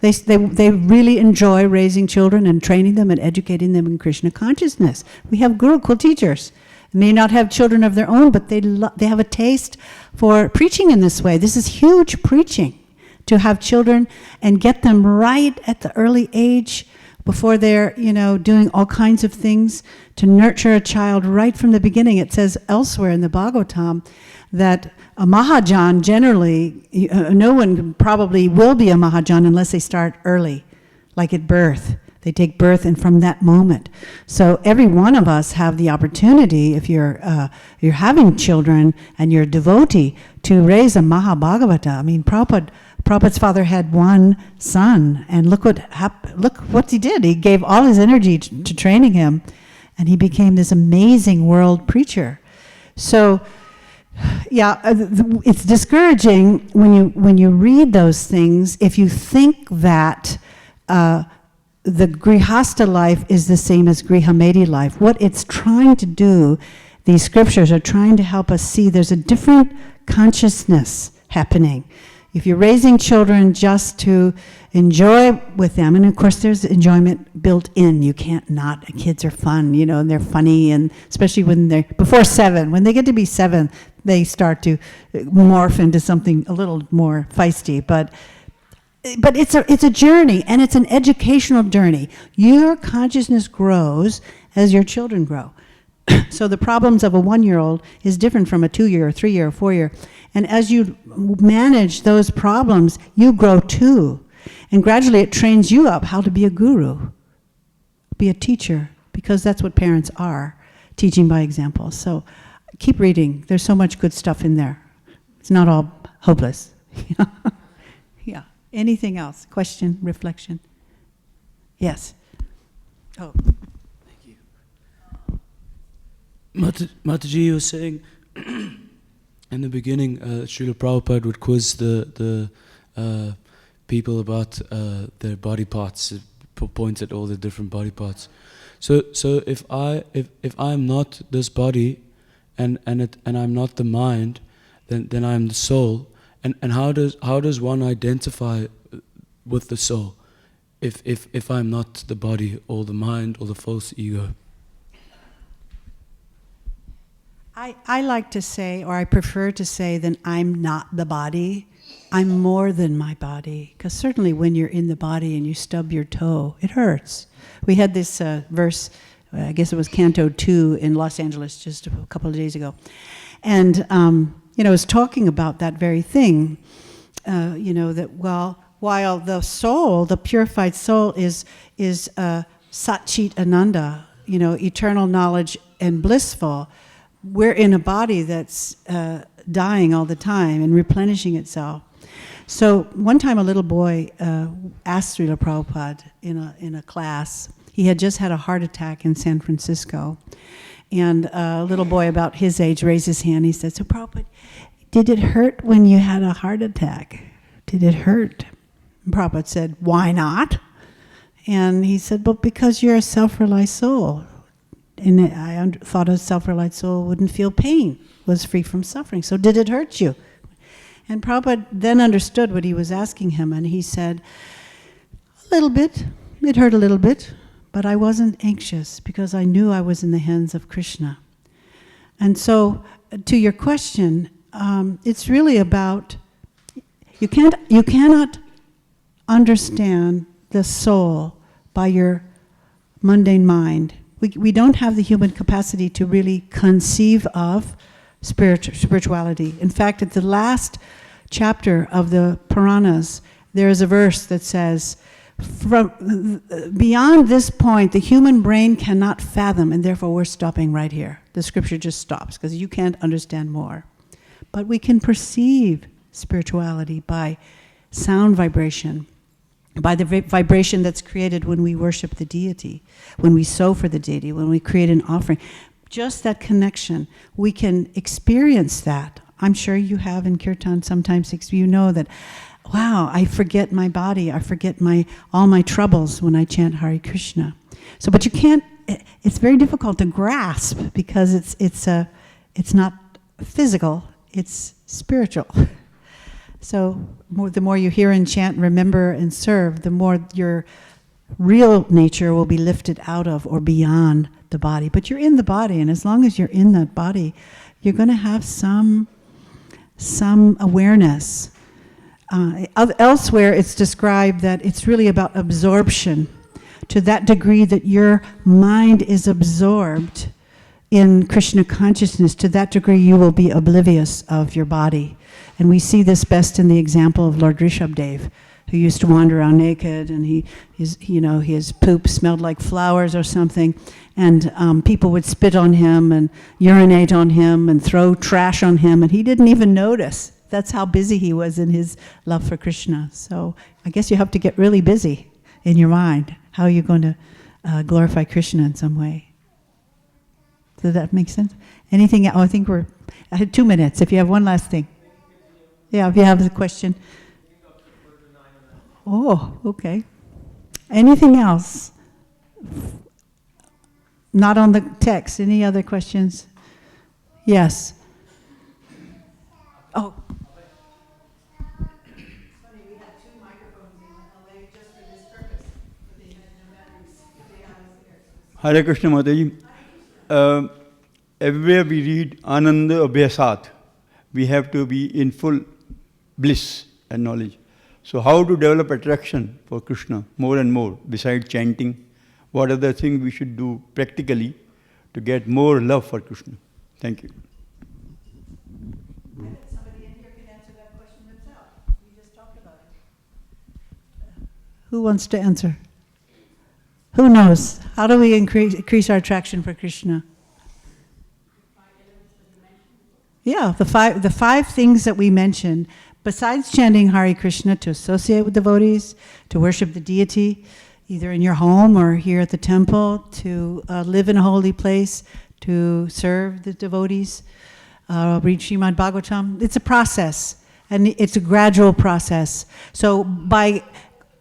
They really enjoy raising children and training them and educating them in Krishna consciousness. We have gurukul teachers. May not have children of their own, but they have a taste for preaching in this way. This is huge preaching, to have children and get them right at the early age before they're, you know, doing all kinds of things, to nurture a child right from the beginning. It says elsewhere in the Bhagavatam that a Mahajan generally, no one probably will be a Mahajan unless they start early, like at birth. They take birth, and from that moment. So every one of us have the opportunity, if you're having children and you're a devotee, to raise a Mahabhagavata. I mean, Prabhupada's father had one son, and look what he did. He gave all his energy to training him, and he became this amazing world preacher. So, yeah, it's discouraging when you read those things if you think that the Grihastha life is the same as Grihamedi life. What it's trying to do, these scriptures are trying to help us see there's a different consciousness happening. If you're raising children just to enjoy with them, and of course there's enjoyment built in, you can't not, kids are fun, you know, and they're funny, and especially when they're, before 7, when they get to be 7, they start to morph into something a little more feisty, but it's a journey, and it's an educational journey. Your consciousness grows as your children grow. So the problems of a 1-year-old is different from a 2-year, or 3-year, or 4-year. And as you manage those problems, you grow too. And gradually it trains you up how to be a guru, be a teacher, because that's what parents are, teaching by example. So keep reading. There's so much good stuff in there. It's not all hopeless. Yeah. Anything else? Question, reflection? Yes. Oh. Thank you. Mataji was saying in the beginning, Srila Prabhupada would quiz the people about their body parts, point at all the different body parts. So if I'm not this body, and I'm not the mind, then I'm the soul. And how does one identify with the soul if I'm not the body or the mind or the false ego? I like to say, or I prefer to say, that I'm not the body. I'm more than my body. Because certainly when you're in the body and you stub your toe, it hurts. We had this verse, I guess it was Canto 2 in Los Angeles just a couple of days ago. And it was talking about that very thing. That while the soul, the purified soul, is Satchit Ananda, eternal knowledge and blissful, we're in a body that's dying all the time and replenishing itself. So one time a little boy asked Srila Prabhupada in a class. He had just had a heart attack in San Francisco. And a little boy about his age raised his hand. He said, "So Prabhupada, did it hurt when you had a heart attack? Did it hurt?" And Prabhupada said, "Why not?" And he said, "Well, because you're a self-realized soul. And I thought a self-realized soul wouldn't feel pain, was free from suffering. So did it hurt you?" And Prabhupada then understood what he was asking him, and he said, "A little bit. It hurt a little bit. But I wasn't anxious because I knew I was in the hands of Krishna." And so, to your question, it's really about, you cannot understand the soul by your mundane mind. We don't have the human capacity to really conceive of spirituality. In fact, at the last chapter of the Puranas, there is a verse that says, "From beyond this point, the human brain cannot fathom," and therefore we're stopping right here. The scripture just stops because you can't understand more. But we can perceive spirituality by sound vibration. by the vibration that's created when we worship the deity, when we sow for the deity, when we create an offering. Just that connection, we can experience that. I'm sure you have in Kirtan sometimes, you know that, wow, I forget my body, I forget all my troubles when I chant Hare Krishna. So, but you can't, it's very difficult to grasp because it's not physical, it's spiritual. So the more you hear and chant, remember and serve, the more your real nature will be lifted out of or beyond the body. But you're in the body, and as long as you're in that body, you're going to have some awareness. Elsewhere, it's described that it's really about absorption. To that degree that your mind is absorbed in Krishna consciousness, to that degree you will be oblivious of your body. And we see this best in the example of Lord Rishabhdev, who used to wander around naked, and his poop smelled like flowers or something, and people would spit on him and urinate on him and throw trash on him, and he didn't even notice. That's how busy he was in his love for Krishna. So I guess you have to get really busy in your mind. How are you going to glorify Krishna in some way? Does that make sense? Anything? Oh, I had 2 minutes. If you have one last thing. Yeah, if you have a question. Oh, okay. Anything else? Not on the text. Any other questions? Yes. Oh. Funny, we had 2 microphones in LA just for this purpose, but they had no batteries. Hare Krishna Mataji. Everywhere we read Ananda Abhyasat, we have to be in full bliss and knowledge. So how to develop attraction for Krishna more and more, besides chanting? What are the things we should do practically to get more love for Krishna? Thank you. Somebody in here can answer that question themselves. We just talked about it. Who wants to answer? Who knows? How do we increase our attraction for Krishna? Yeah, the five things that we mentioned, besides chanting Hare Krishna, to associate with devotees, to worship the deity, either in your home or here at the temple, to live in a holy place, to serve the devotees, read Śrīmad Bhāgavatam. It's a process, and it's a gradual process. So by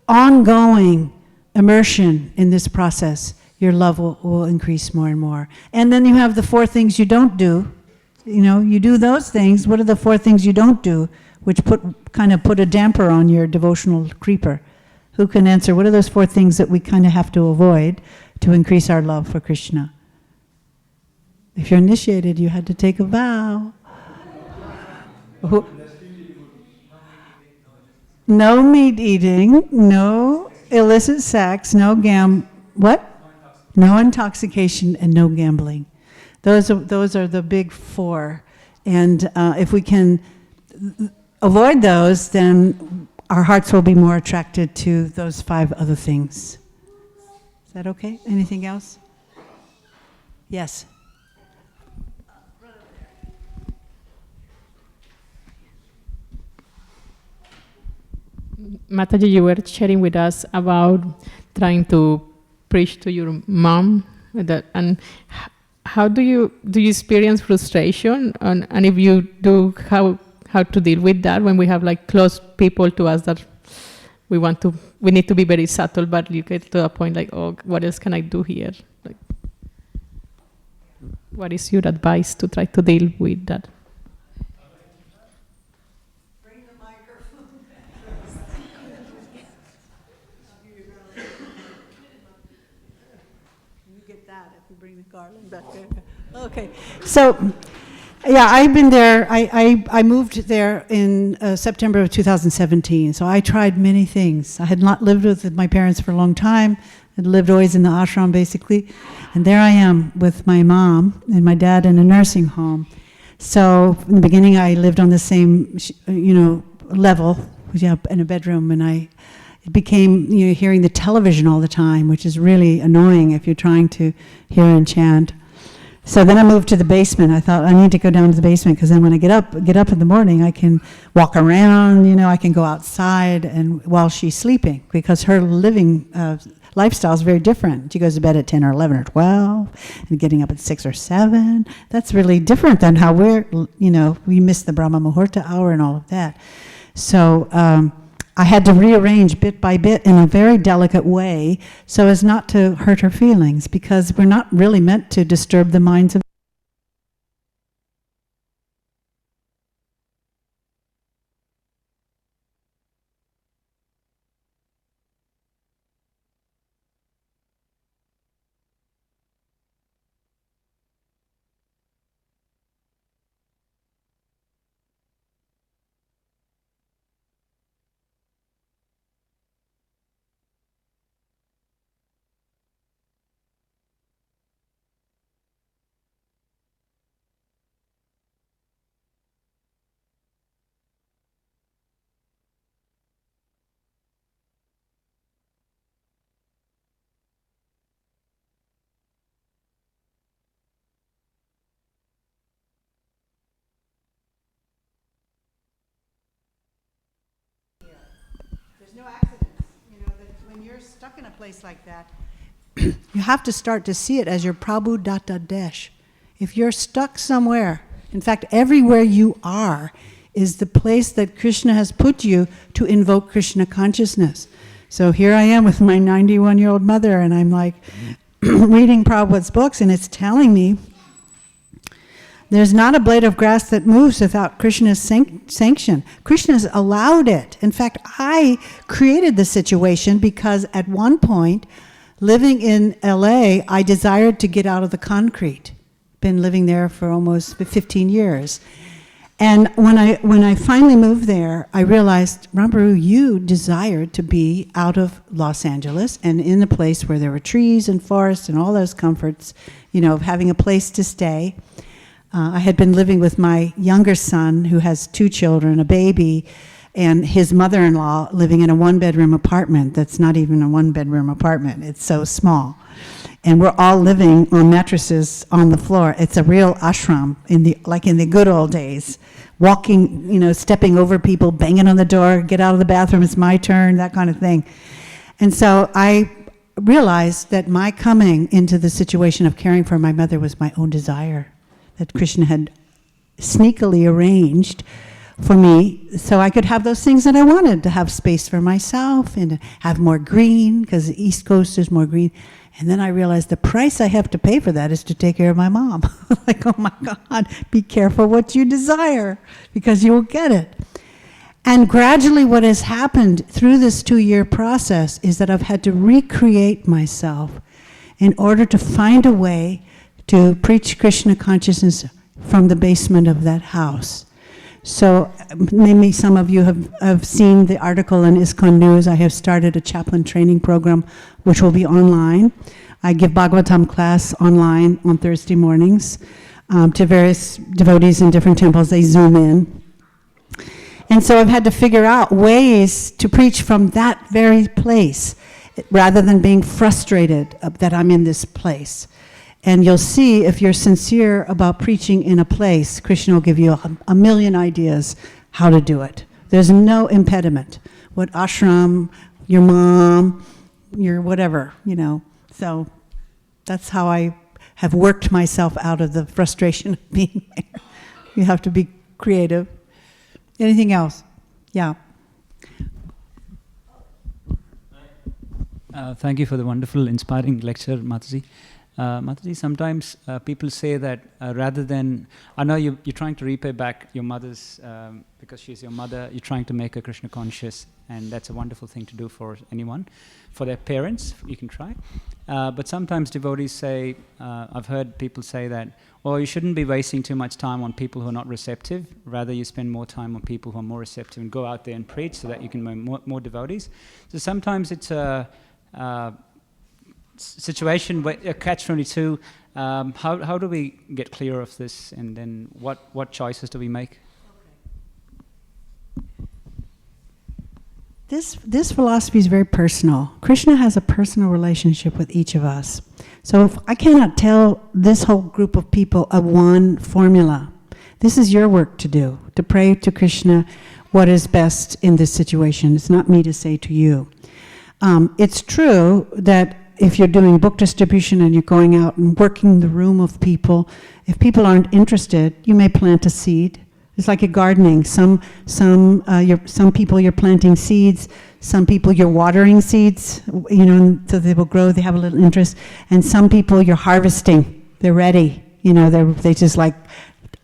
ongoing immersion in this process, your love will increase more and more. And then you have the 4 things you don't do. You do those things. What are the 4 things you don't do, which kind of put a damper on your devotional creeper? Who can answer? What are those 4 things that we kind of have to avoid to increase our love for Krishna? If you're initiated, you had to take a vow. No meat eating, no illicit sex, no what? No intoxication and no gambling. Those are the big 4. And if we can avoid those, then our hearts will be more attracted to those 5 other things. Is that okay? Anything else? Yes. Mataji, you were sharing with us about trying to preach to your mom, and how do you experience frustration, and if you do, how to deal with that when we have like close people to us that we need to be very subtle, but you get to a point like, oh, what else can I do here? Like, what is your advice to try to deal with that? Bring the microphone back. You get that if you bring the garland back there. Okay, so yeah, I've been there. I moved there in September of 2017. So I tried many things. I had not lived with my parents for a long time. I'd lived always in the ashram basically, and there I am with my mom and my dad in a nursing home. So in the beginning, I lived on the same, level, in a bedroom, and it became hearing the television all the time, which is really annoying if you're trying to hear and chant. So then I moved to the basement. I thought I need to go down to the basement because then when I get up in the morning, I can walk around, I can go outside and while she's sleeping, because her living lifestyle is very different. She goes to bed at 10 or 11 or 12 and getting up at 6 or 7. That's really different than how we miss the Brahma Muhurta hour and all of that. So I had to rearrange bit by bit in a very delicate way so as not to hurt her feelings, because we're not really meant to disturb the minds of no accidents. That when you're stuck in a place like that, you have to start to see it as your Prabhu Datta Desh. If you're stuck somewhere, in fact, everywhere you are is the place that Krishna has put you to invoke Krishna consciousness. So here I am with my 91-year-old mother, and I'm like reading Prabhupada's books, and it's telling me there's not a blade of grass that moves without Krishna's sanction. Krishna's allowed it. In fact, I created the situation because at one point, living in LA, I desired to get out of the concrete. Been living there for almost 15 years. And when I finally moved there, I realized, Rambhoru, you desired to be out of Los Angeles and in a place where there were trees and forests and all those comforts, of having a place to stay. I had been living with my younger son, who has 2 children, a baby, and his mother-in-law living in a 1-bedroom apartment that's not even a 1-bedroom apartment. It's so small. And we're all living on mattresses on the floor. It's a real ashram, like in the good old days. Walking, stepping over people, banging on the door, get out of the bathroom, it's my turn, that kind of thing. And so I realized that my coming into the situation of caring for my mother was my own desire, that Krishna had sneakily arranged for me so I could have those things that I wanted, to have space for myself and to have more green, because the East Coast is more green. And then I realized the price I have to pay for that is to take care of my mom. Like, oh my God, be careful what you desire, because you will get it. And gradually what has happened through this 2-year process is that I've had to recreate myself in order to find a way to preach Krishna consciousness from the basement of that house. So maybe some of you have seen the article in ISKCON News. I have started a chaplain training program, which will be online. I give Bhagavatam class online on Thursday mornings to various devotees in different temples. They Zoom in. And so I've had to figure out ways to preach from that very place, rather than being frustrated that I'm in this place. And you'll see, if you're sincere about preaching in a place, Krishna will give you a million ideas how to do it. There's no impediment. What ashram, your mom, your whatever, So that's how I have worked myself out of the frustration of being there. You have to be creative. Anything else? Yeah. Thank you for the wonderful, inspiring lecture, Mataji. Mataji, sometimes people say that rather than, I know you're trying to repay back your mother's, because she's your mother, you're trying to make her Krishna conscious, and that's a wonderful thing to do for anyone. For their parents, you can try. But sometimes devotees say, I've heard people say that, well, you shouldn't be wasting too much time on people who are not receptive. Rather, you spend more time on people who are more receptive and go out there and preach so that you can win more devotees. So sometimes it's a situation where a catch-22. How do we get clear of this, and then what choices do we make? This philosophy is very personal. Krishna has a personal relationship with each of us. So if I cannot tell this whole group of people a one formula. This is your work to do, to pray to Krishna what is best in this situation. It's not me to say to you. It's true that if you're doing book distribution and you're going out and working the room of people, if people aren't interested, you may plant a seed. It's like a gardening. Some people you're planting seeds, some people you're watering seeds, so they will grow, they have a little interest, and some people you're harvesting, they're ready, they just like,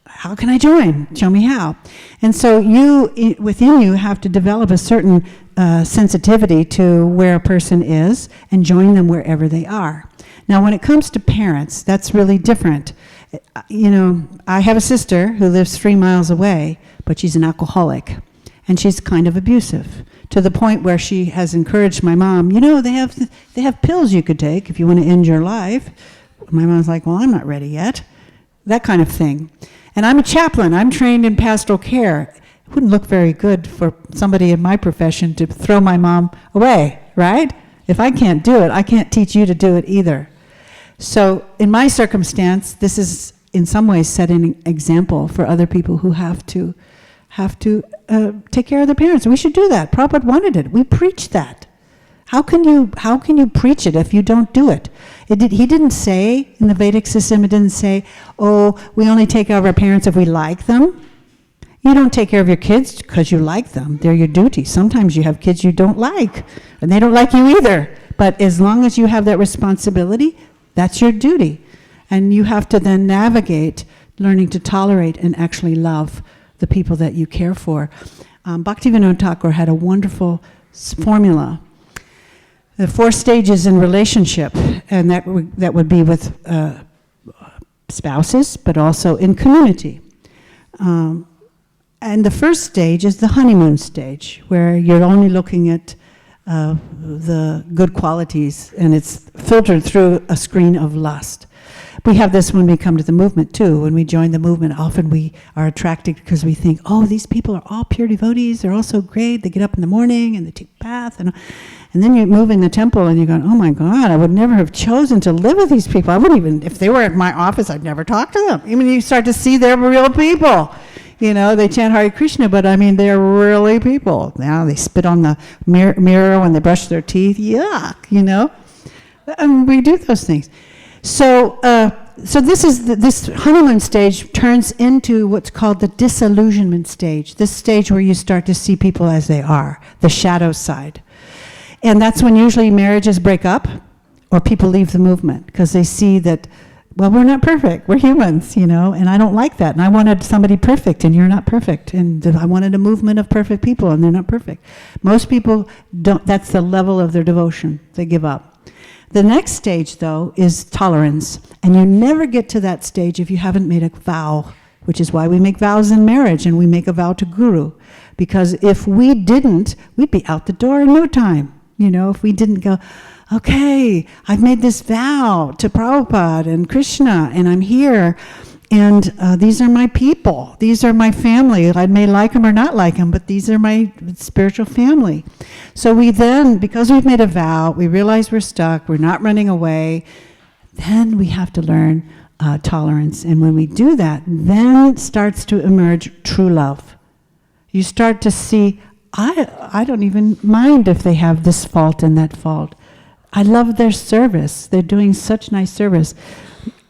how can I join? Show me how. And so you, within you, have to develop a certain sensitivity to where a person is and join them wherever they are. Now, when it comes to parents, that's really different. I have a sister who lives 3 miles away, but she's an alcoholic, and she's kind of abusive, to the point where she has encouraged my mom, they have pills you could take if you want to end your life. My mom's like, well, I'm not ready yet. That kind of thing. And I'm a chaplain. I'm trained in pastoral care. It wouldn't look very good for somebody in my profession to throw my mom away, right? If I can't do it, I can't teach you to do it either. So in my circumstance, this is in some ways setting an example for other people who have to take care of their parents. We should do that. Prabhupada wanted it. We preach that. How can you preach it if you don't do it? He didn't say, in the Vedic system, it didn't say, oh, we only take care of our parents if we like them. You don't take care of your kids because you like them. They're your duty. Sometimes you have kids you don't like, and they don't like you either. But as long as you have that responsibility, that's your duty. And you have to then navigate learning to tolerate and actually love the people that you care for. Bhaktivedanta Thakur had a wonderful formula. The 4 stages in relationship, and that would be with spouses, but also in community. And the first stage is the honeymoon stage, where you're only looking at the good qualities, and it's filtered through a screen of lust. We have this when we come to the movement too. When we join the movement, often we are attracted because we think, oh, these people are all pure devotees, they're all so great, they get up in the morning and they take bath, and then you move in the temple and you're going, oh my God, I would never have chosen to live with these people. I wouldn't even, if they were at my office, I'd never talk to them. Even you start to see they're real people. They chant Hare Krishna, but they're really people. Now they spit on the mirror when they brush their teeth. Yuck, And we do those things. So this honeymoon stage turns into what's called the disillusionment stage. This stage where you start to see people as they are, the shadow side. And that's when usually marriages break up or people leave the movement because they see that, well, we're not perfect. We're humans, and I don't like that. And I wanted somebody perfect, and you're not perfect. And I wanted a movement of perfect people, and they're not perfect. Most people don't, that's the level of their devotion. They give up. The next stage, though, is tolerance. And you never get to that stage if you haven't made a vow, which is why we make vows in marriage, and we make a vow to Guru. Because if we didn't, we'd be out the door in no time. If we didn't go, okay, I've made this vow to Prabhupada and Krishna, and I'm here, and these are my people, these are my family. I may like them or not like them, but these are my spiritual family. So we then, because we've made a vow, we realize we're stuck, we're not running away, then we have to learn tolerance. And when we do that, then starts to emerge true love. You start to see, I don't even mind if they have this fault and that fault. I love their service. They're doing such nice service.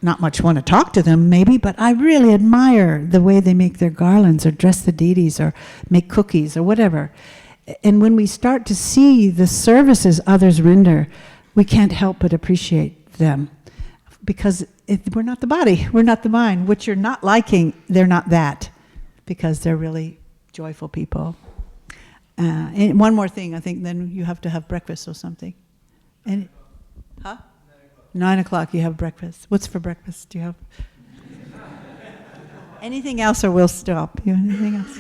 Not much want to talk to them, maybe, but I really admire the way they make their garlands or dress the deities or make cookies or whatever. And when we start to see the services others render, we can't help but appreciate them. Because we're not the body, we're not the mind. What you're not liking, they're not that. Because they're really joyful people. And one more thing, I think, then you have to have breakfast or something. And, 9 o'clock you have breakfast. What's for breakfast? Do you have anything else, or we'll stop? You have anything else?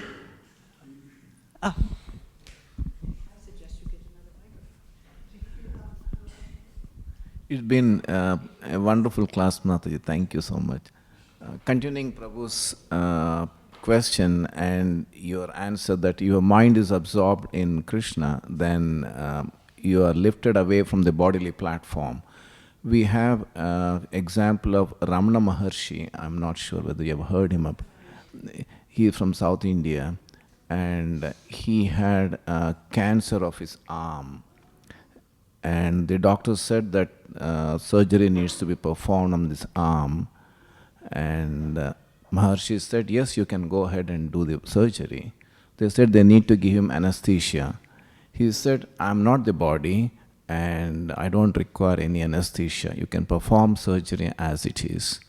Oh. I suggest you get another microphone. It's been a wonderful class, Mataji. Thank you so much. Continuing Prabhu's question and your answer that your mind is absorbed in Krishna, then you are lifted away from the bodily platform. We have an example of Ramana Maharshi. I'm not sure whether you have heard him up. He is from South India, and he had cancer of his arm. And the doctor said that surgery needs to be performed on this arm. And Maharshi said, yes, you can go ahead and do the surgery. They said they need to give him anesthesia. He said, I'm not the body and I don't require any anesthesia. You can perform surgery as it is.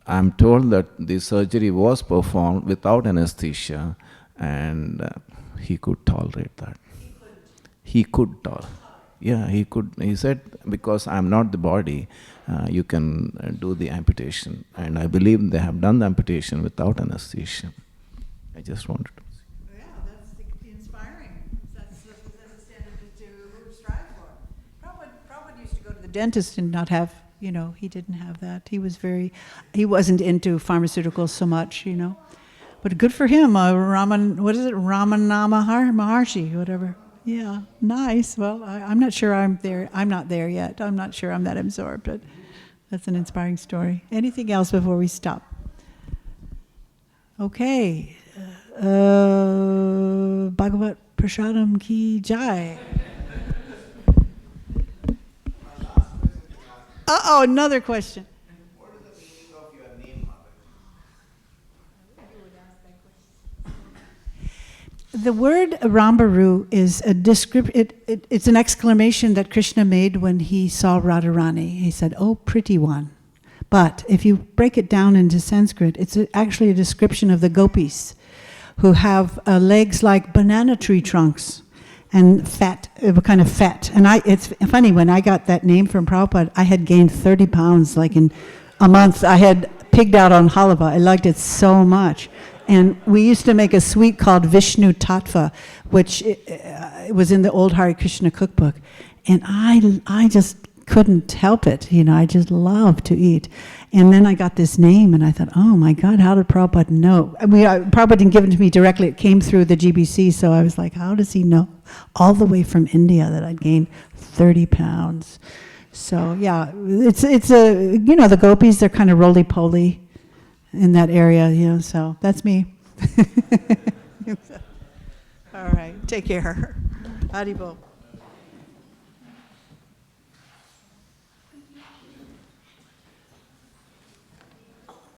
I'm told that the surgery was performed without anesthesia, and he could tolerate that. He could tolerate. Yeah, he could. He said, because I'm not the body, you can do the amputation. And I believe they have done the amputation without anesthesia. I just wanted to. Yeah, that's inspiring. That's the standard to strive for. Prabhupada used to go to the dentist and not have, he didn't have that. He wasn't into pharmaceuticals so much, But good for him, Ramanama Maharshi, whatever. Yeah, nice. Well, I'm not sure I'm there. I'm not there yet. I'm not sure I'm that absorbed, but that's an inspiring story. Anything else before we stop? Okay. Bhagavat Prasadam Ki Jai. Uh-oh, another question. What is the meaning of your name, Mataji? The word Rambhoru is a it's an exclamation that Krishna made when he saw Radharani. He said, "Oh, pretty one." But if you break it down into Sanskrit, it's actually a description of the gopis who have legs like banana tree trunks and fat, kind of fat. And it's funny, when I got that name from Prabhupada, I had gained 30 pounds like in a month. I had pigged out on halava. I liked it so much. And we used to make a sweet called Vishnu Tattva, which it was in the old Hare Krishna cookbook. And I just couldn't help it. I just love to eat. And then I got this name, and I thought, oh my God, how did Prabhupada know? Prabhupada didn't give it to me directly. It came through the GBC, so I was like, how does he know? All the way from India that I'd gained 30 pounds. So yeah, it's the gopis, they're kind of roly-poly in that area, so that's me. All right, take care. Haribol.